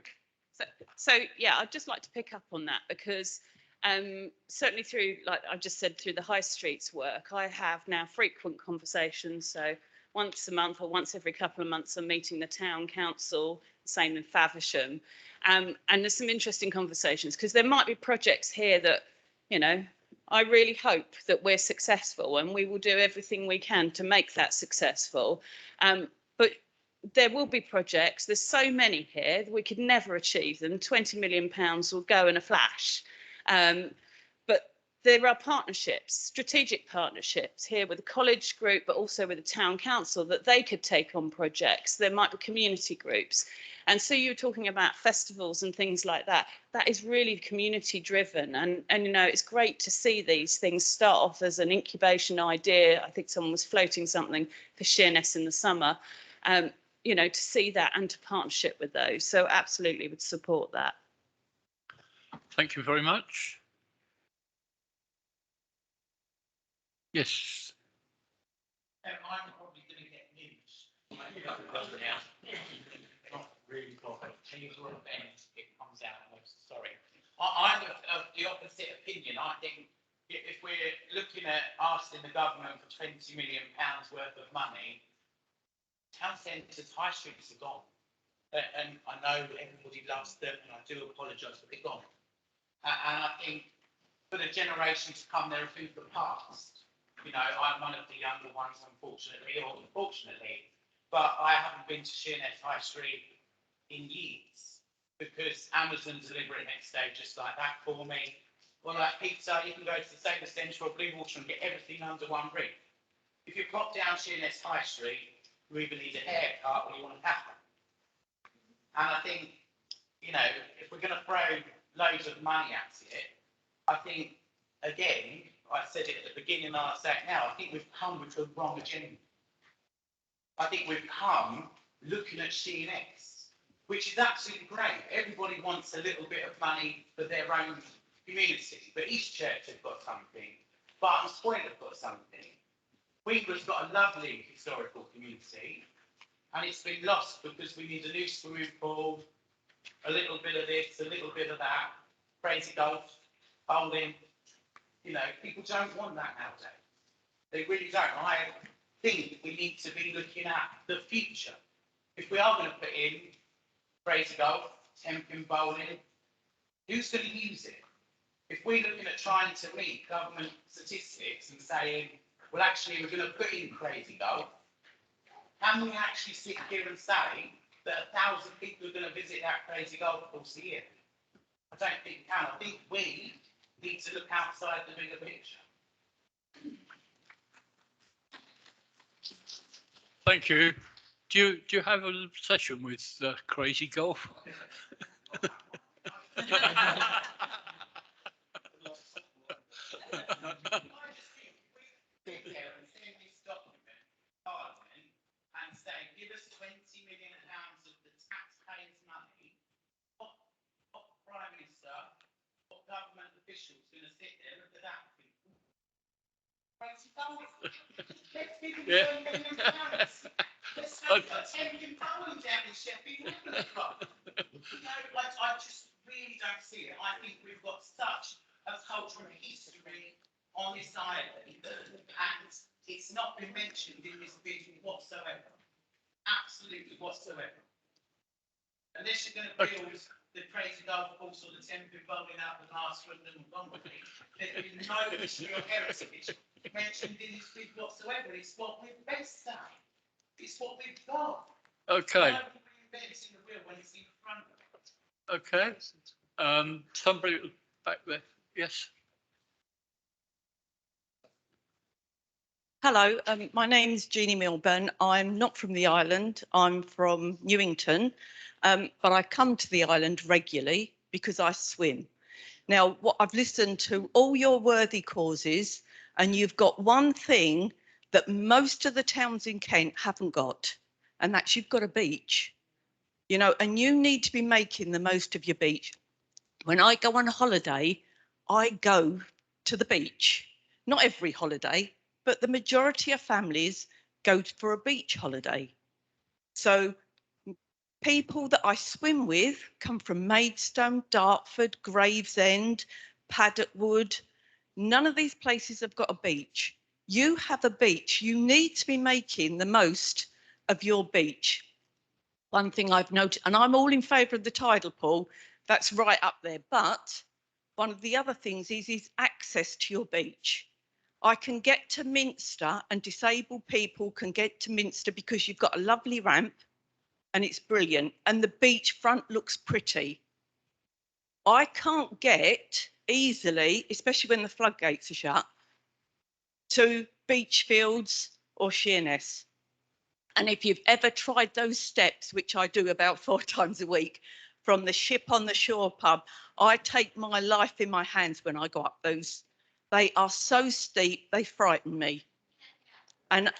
Speaker 8: So yeah, I'd just like to pick up on that because certainly through, like I've just said, through the high streets work, I have now frequent conversations. So once a month or once every couple of months, I'm meeting the town council, same in Faversham. And there's some interesting conversations because there might be projects here that, you know, I really hope that we're successful and we will do everything we can to make that successful. But there will be projects, there's so many here, we could never achieve them. £20 million will go in a flash. But there are partnerships, strategic partnerships here with the college group, but also with the town council that they could take on projects. There might be community groups. And so you were talking about festivals and things like that. That is really community driven. And you know, it's great to see these things start off as an incubation idea. I think someone was floating something for Sheerness in the summer. You know, to see that and to partnership with those. So absolutely would support that.
Speaker 1: Thank you very much. Yes.
Speaker 14: I'm probably going to get news. Not really proper. Events, it comes out. I'm sorry. I'm of the opposite opinion. I think if we're looking at asking the government for £20 million worth of money, town centres, high streets are gone. And I know everybody loves them, and I do apologise, but they're gone. And I think for the generations to come, they're a thing of the past. You know, I'm one of the younger ones, unfortunately, or unfortunately, but I haven't been to Sheerness High Street in years because Amazon deliver it next day just like that for me. Well, like pizza, you can go to the Sabre Centre or Blue Water and get everything under one roof. If you pop down Sheerness High Street, you either need a haircut or you want a caffe. And I think, you know, if we're going to throw loads of money at it, I think, again, I said it at the beginning and I'll say it now, I think we've come with the wrong agenda. I think we've come looking at Sheerness, which is absolutely great. Everybody wants a little bit of money for their own community, but East Church have got something, Barton's Point have got something. Weaver's got a lovely historical community, and it's been lost because we need a new swimming pool, a little bit of this, a little bit of that, crazy golf, bowling. You know, people don't want that nowadays. They really don't. I think we need to be looking at the future. If we are going to put in crazy golf, 10-pin bowling, who's going to use it? If we're looking at trying to meet government statistics and saying, well, actually, we're going to put in crazy golf, can we actually sit here and say that 1,000 people are going to visit that crazy golf course a year? I don't think we can. I think we need to look outside the bigger picture.
Speaker 1: Thank you. Do you have a session with Crazy Golf?
Speaker 14: And say, give us £20 million of the taxpayers' money. What Prime Minister, what government official is going to sit there and look at that? Let's give them £20 million. Let's have a 10-pin bowling down in Sheppey. You know, I just really don't see it. I think we've got such a culture and history on this island, and it's not been mentioned in this vision whatsoever. Absolutely whatsoever. Unless you're going to build the crazy golf course or the temporary bowling out the last one and company, there's been no history or heritage mentioned in this bid whatsoever. It's what we've best done. It's what we've got.
Speaker 1: Okay.
Speaker 14: No reinventing the wheel when it's in front of us.
Speaker 1: Okay. Somebody back there. Yes.
Speaker 18: Hello, my name's Jeannie Milburn. I'm not from the island. I'm from Newington, but I come to the island regularly because I swim. Now, what I've listened to all your worthy causes, and you've got one thing that most of the towns in Kent haven't got, and that's you've got a beach. You know, and you need to be making the most of your beach. When I go on holiday, I go to the beach. Not every holiday, but the majority of families go for a beach holiday. So people that I swim with come from Maidstone, Dartford, Gravesend, Paddockwood. None of these places have got a beach. You have a beach. You need to be making the most of your beach. One thing I've noted, and I'm all in favour of the tidal pool, that's right up there. But one of the other things is access to your beach. I can get to Minster and disabled people can get to Minster because you've got a lovely ramp and it's brilliant and the beach front looks pretty. I can't get easily, especially when the floodgates are shut, to Beachfields or Sheerness. And if you've ever tried those steps, which I do about 4 times a week, from the Ship on the Shore pub, I take my life in my hands when I go up those. They are so steep, they frighten me. And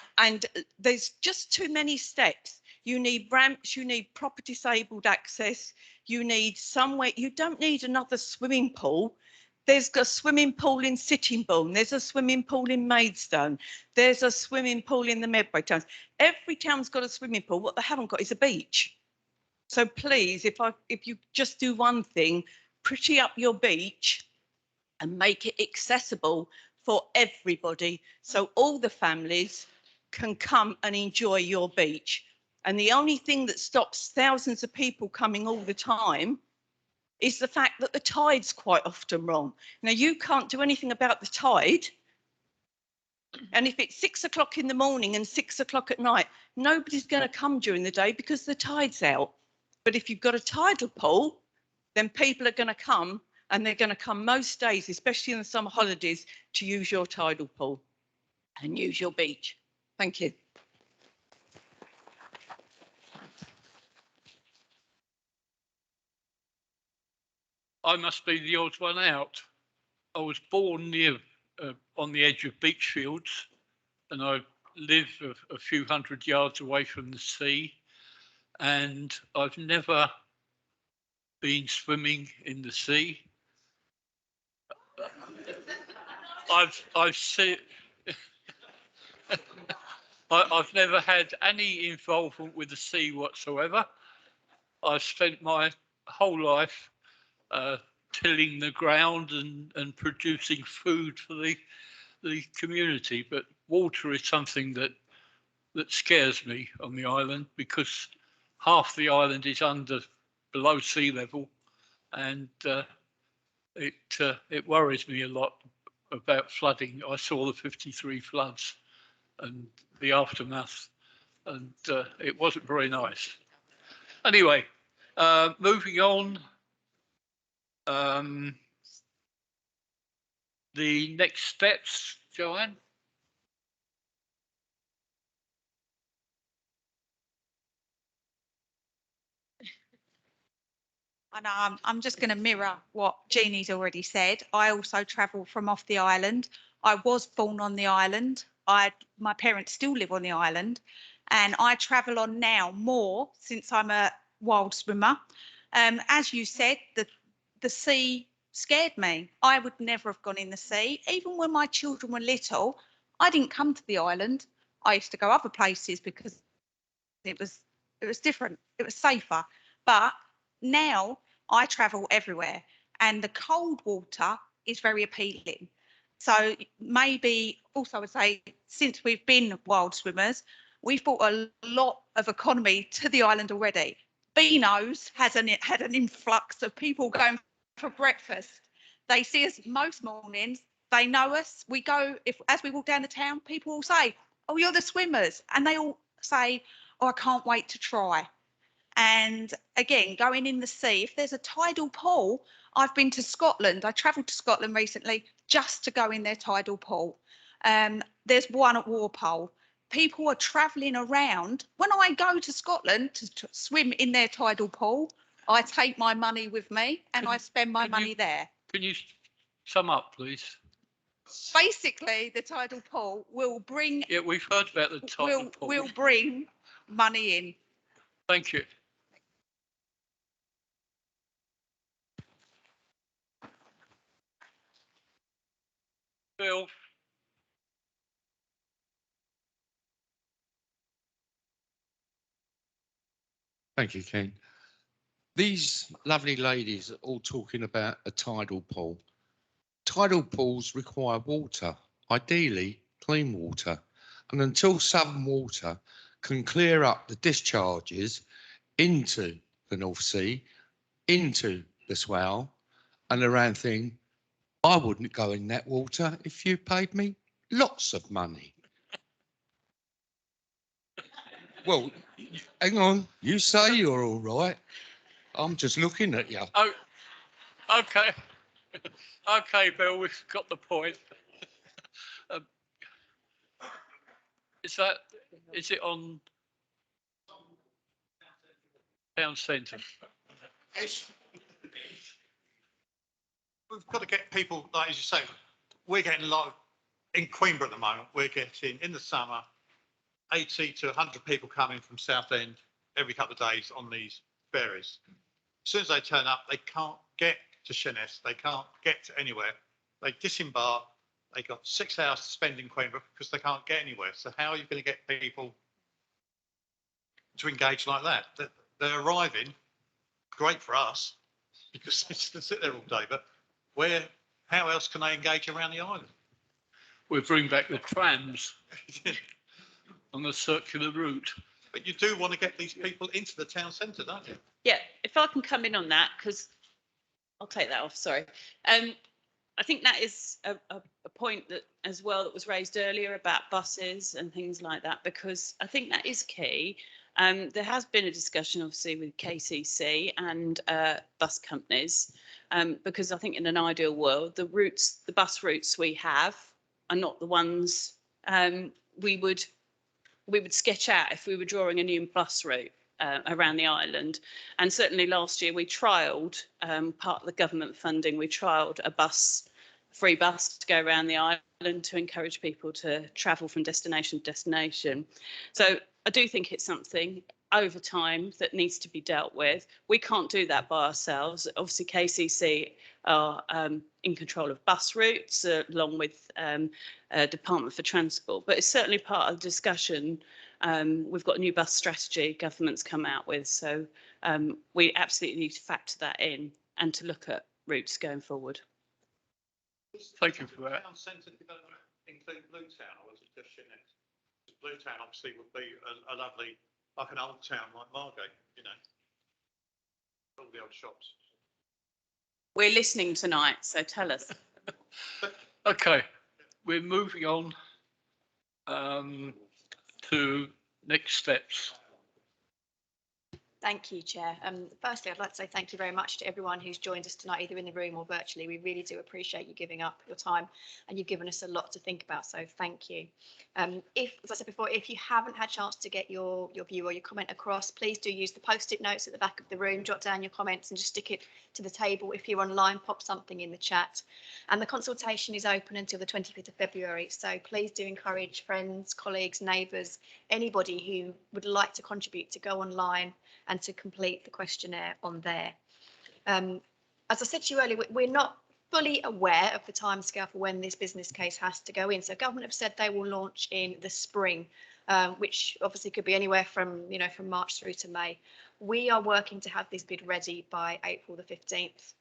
Speaker 18: there's just too many steps. You need ramps, you need proper disabled access, you need somewhere, you don't need another swimming pool. There's a swimming pool in Sittingbourne, there's a swimming pool in Maidstone, there's a swimming pool in the Medway towns. Every town's got a swimming pool, what they haven't got is a beach. So please, if you just do one thing, pretty up your beach and make it accessible for everybody so all the families can come and enjoy your beach. And the only thing that stops thousands of people coming all the time is the fact that the tide's quite often wrong. Now, you can't do anything about the tide. And if it's 6 o'clock in the morning and 6 o'clock at night, nobody's going to come during the day because the tide's out. But if you've got a tidal pool, then people are going to come, and they're going to come most days, especially in the summer holidays, to use your tidal pool and use your beach. Thank you.
Speaker 1: I must be the odd one out. I was born near on the edge of Beachfields, and I live a few hundred yards away from the sea, and I've never been swimming in the sea. I've seen. I've never had any involvement with the sea whatsoever. I've spent my whole life tilling the ground and producing food for the community, but water is something that scares me on the island because half the island is below sea level, and it worries me a lot about flooding. I saw the 53 floods and the aftermath, and it wasn't very nice. Anyway, moving on. The next steps, Joanne.
Speaker 19: And I'm just going to mirror what Jeannie's already said. I also travel from off the island. I was born on the island. My parents still live on the island, and I travel on now more since I'm a wild swimmer. As you said, the sea scared me. I would never have gone in the sea. Even when my children were little, I didn't come to the island. I used to go other places because it was different. It was safer. But now I travel everywhere, and the cold water is very appealing. So maybe also I would say, since we've been wild swimmers, we've brought a lot of economy to the island already. Beano's had an influx of people going for breakfast. They see us most mornings. They know us. We go, if as we walk down the town, people will say, "Oh, you're the swimmers," and they all say, "Oh, I can't wait to try." And again, going in the sea, if there's a tidal pool, I've been to Scotland. I travelled to Scotland recently just to go in their tidal pool. There's one at Warpole. People are travelling around. When I go to Scotland to swim in their tidal pool, I take my money with me and I spend my money there.
Speaker 1: Can you sum up, please?
Speaker 19: Basically, the tidal pool will bring.
Speaker 1: Yeah, we've heard about the tidal pool.
Speaker 19: Will bring money in.
Speaker 1: Thank you. Bill.
Speaker 13: Thank you, Ken. These lovely ladies are all talking about a tidal pool. Tidal pools require water, ideally clean water. And until Southern Water can clear up the discharges into the North Sea, into the Swale and around thing, I wouldn't go in that water if you paid me lots of money. Well, hang on, you say you're all right. I'm just looking at you.
Speaker 1: Oh, okay. Okay, Bill, we've got the point. Is it on town centre?
Speaker 6: We've got to get people, like as you say, we're getting a lot of, in Queenborough at the moment, we're getting, in the summer, 80 to 100 people coming from Southend every couple of days on these ferries. As soon as they turn up, they can't get to Sheerness, they can't get to anywhere. They disembark, they got 6 hours to spend in Queenborough because they can't get anywhere. So how are you going to get people to engage like that? They're arriving, great for us, because they just sit there all day, but how else can they engage around the island?
Speaker 1: We'll bring back the trams on the circular route.
Speaker 6: But you do want to get these people into the town centre, don't you?
Speaker 8: Yeah, if I can come in on that, because I'll take that off, sorry. I think that is a point that as well that was raised earlier about buses and things like that, because I think that is key. There has been a discussion obviously with KCC and bus companies, because I think in an ideal world, the bus routes we have are not the ones we would sketch out if we were drawing a new bus route around the island. And certainly last year we trialled part of the government funding, we trialled a free bus to go around the island to encourage people to travel from destination to destination. So I do think it's something over time that needs to be dealt with. We can't do that by ourselves. Obviously KCC are in control of bus routes along with Department for Transport, but it's certainly part of the discussion. We've got a new bus strategy government's come out with, so we absolutely need to factor that in and to look at routes going forward.
Speaker 1: Thank you for that.
Speaker 6: Town centre development include Bluetown, or was it just Sheerness? Bluetown obviously would be a lovely, like an old town like Margate, you know, all the old shops.
Speaker 8: We're listening tonight, so tell us.
Speaker 1: Okay, we're moving on to next steps.
Speaker 2: Thank you, Chair. Firstly, I'd like to say thank you very much to everyone who's joined us tonight, either in the room or virtually. We really do appreciate you giving up your time, and you've given us a lot to think about, so thank you. As I said before, if you haven't had a chance to get your view or your comment across, please do use the post-it notes at the back of the room, jot down your comments and just stick it to the table. If you're online, pop something in the chat. And the consultation is open until the 25th of February, so please do encourage friends, colleagues, neighbours, anybody who would like to contribute to go online and to complete the questionnaire on there. As I said to you earlier, we're not fully aware of the timescale for when this business case has to go in. So government have said they will launch in the spring, which obviously could be anywhere from, from March through to May. We are working to have this bid ready by April the 15th.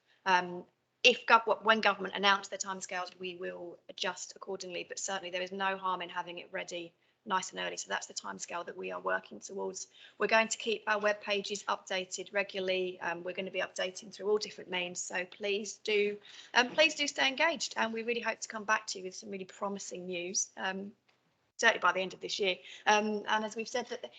Speaker 2: when government announce their timescales, we will adjust accordingly. But certainly there is no harm in having it ready nice and early. So that's the timescale that we are working towards. We're going to keep our web pages updated regularly. We're going to be updating through all different means. So please do stay engaged. And we really hope to come back to you with some really promising news, certainly by the end of this year. And as we've said, that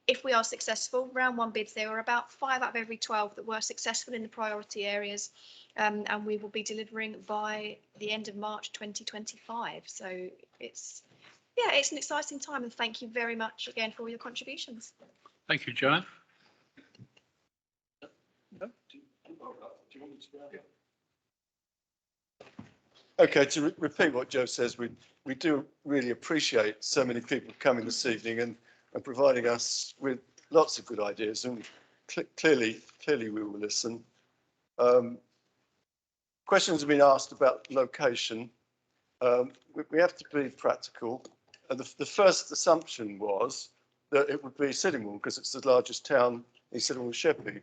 Speaker 2: if we are successful, round one bids, there were about 5 out of every 12 that were successful in the priority areas. And we will be delivering by the end of March 2025. So it's an exciting time, and thank you very much again for all your contributions.
Speaker 1: Thank you, Joanne.
Speaker 4: Okay, to repeat what Joe says, we do really appreciate so many people coming this evening and providing us with lots of good ideas, and clearly we will listen. Questions have been asked about location. We have to be practical. And the first assumption was that it would be Sittingbourne because it's the largest town in Sittingbourne Sheppey.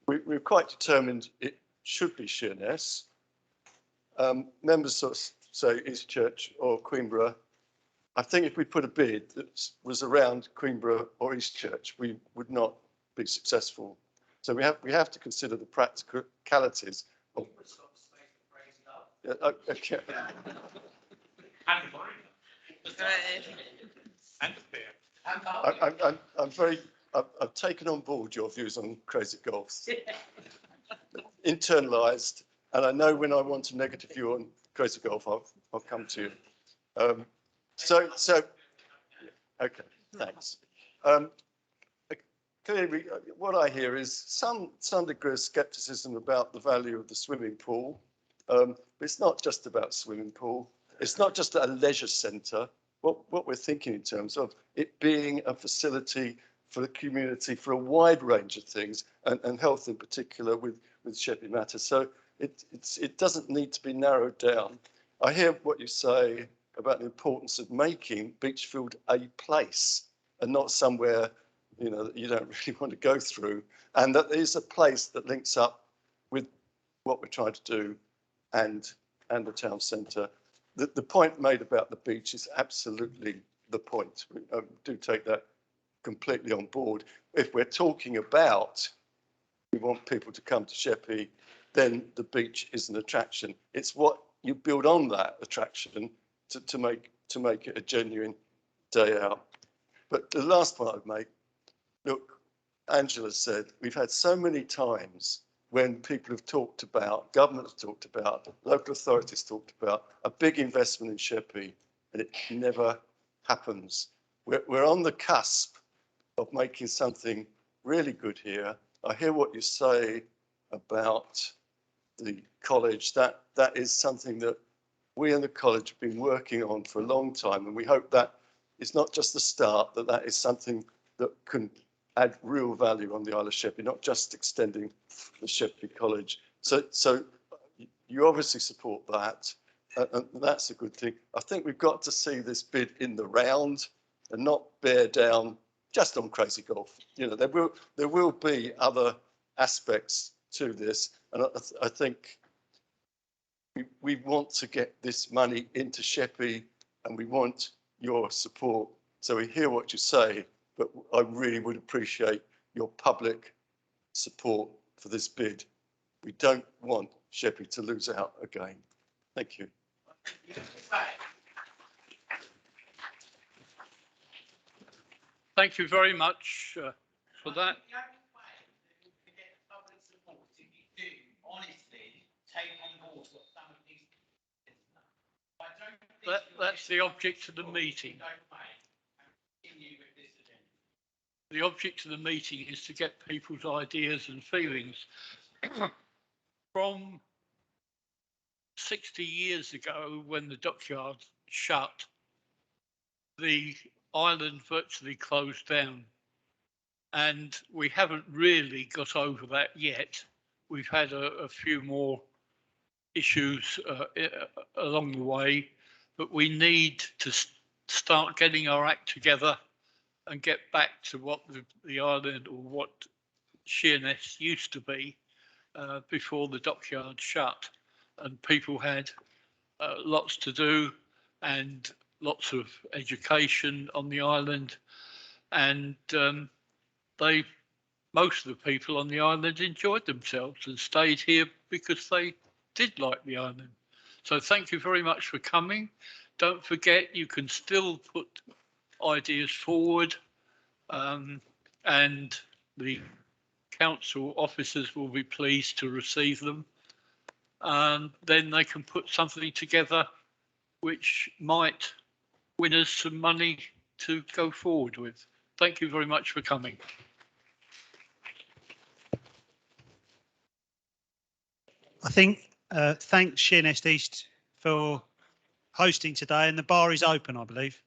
Speaker 4: We're quite determined it should be Sheerness. Members sort of say Eastchurch or Queenborough. I think if we put a bid that was around Queenborough or Eastchurch, we would not be successful. So we have to consider the practicalities of. Okay. I've taken on board your views on crazy golf, internalised, and I know when I want a negative view on crazy golf, I'll come to you. So okay, thanks. Clearly, what I hear is some degree of scepticism about the value of the swimming pool. But it's not just about swimming pool. It's not just a leisure centre. What we're thinking in terms of it being a facility for the community for a wide range of things, and health in particular with Sheppey matters. So it doesn't need to be narrowed down. I hear what you say about the importance of making Beachfield a place and not somewhere that you don't really want to go through, and that is a place that links up with what we're trying to do and the town centre. The point made about the beach is absolutely the point. I do take that completely on board. If we're talking about we want people to come to Sheppey, then the beach is an attraction. It's what you build on that attraction to make it a genuine day out. But the last part I'd make, look, Angela said, we've had so many times when people have talked about, government has talked about, local authorities talked about a big investment in Sheppey, and it never happens. We're on the cusp of making something really good here. I hear what you say about the college. That is something that we in the college have been working on for a long time, and we hope that it's not just the start, that is something that can add real value on the Isle of Sheppey, not just extending the Sheppey College. So you obviously support that, and that's a good thing. I think we've got to see this bid in the round and not bear down just on crazy golf. There will be other aspects to this, and I think we want to get this money into Sheppey, and we want your support. So we hear what you say, but I really would appreciate your public support for this bid. We don't want Sheppey to lose out again. Thank you.
Speaker 1: Thank you very much for that. That's the object of the meeting. The object of the meeting is to get people's ideas and feelings. From 60 years ago, when the dockyard shut, the island virtually closed down, and we haven't really got over that yet. We've had a few more issues along the way, but we need to start getting our act together and get back to what the island, or what Sheerness used to be before the dockyard shut. and people had lots to do and lots of education on the island, and most of the people on the island enjoyed themselves and stayed here because they did like the island. So thank you very much for coming. Don't forget, you can still put ideas forward, and the council officers will be pleased to receive them. Then they can put something together which might win us some money to go forward with. Thank you very much for coming.
Speaker 9: I think thanks Sheerness East for hosting today, and the bar is open, I believe.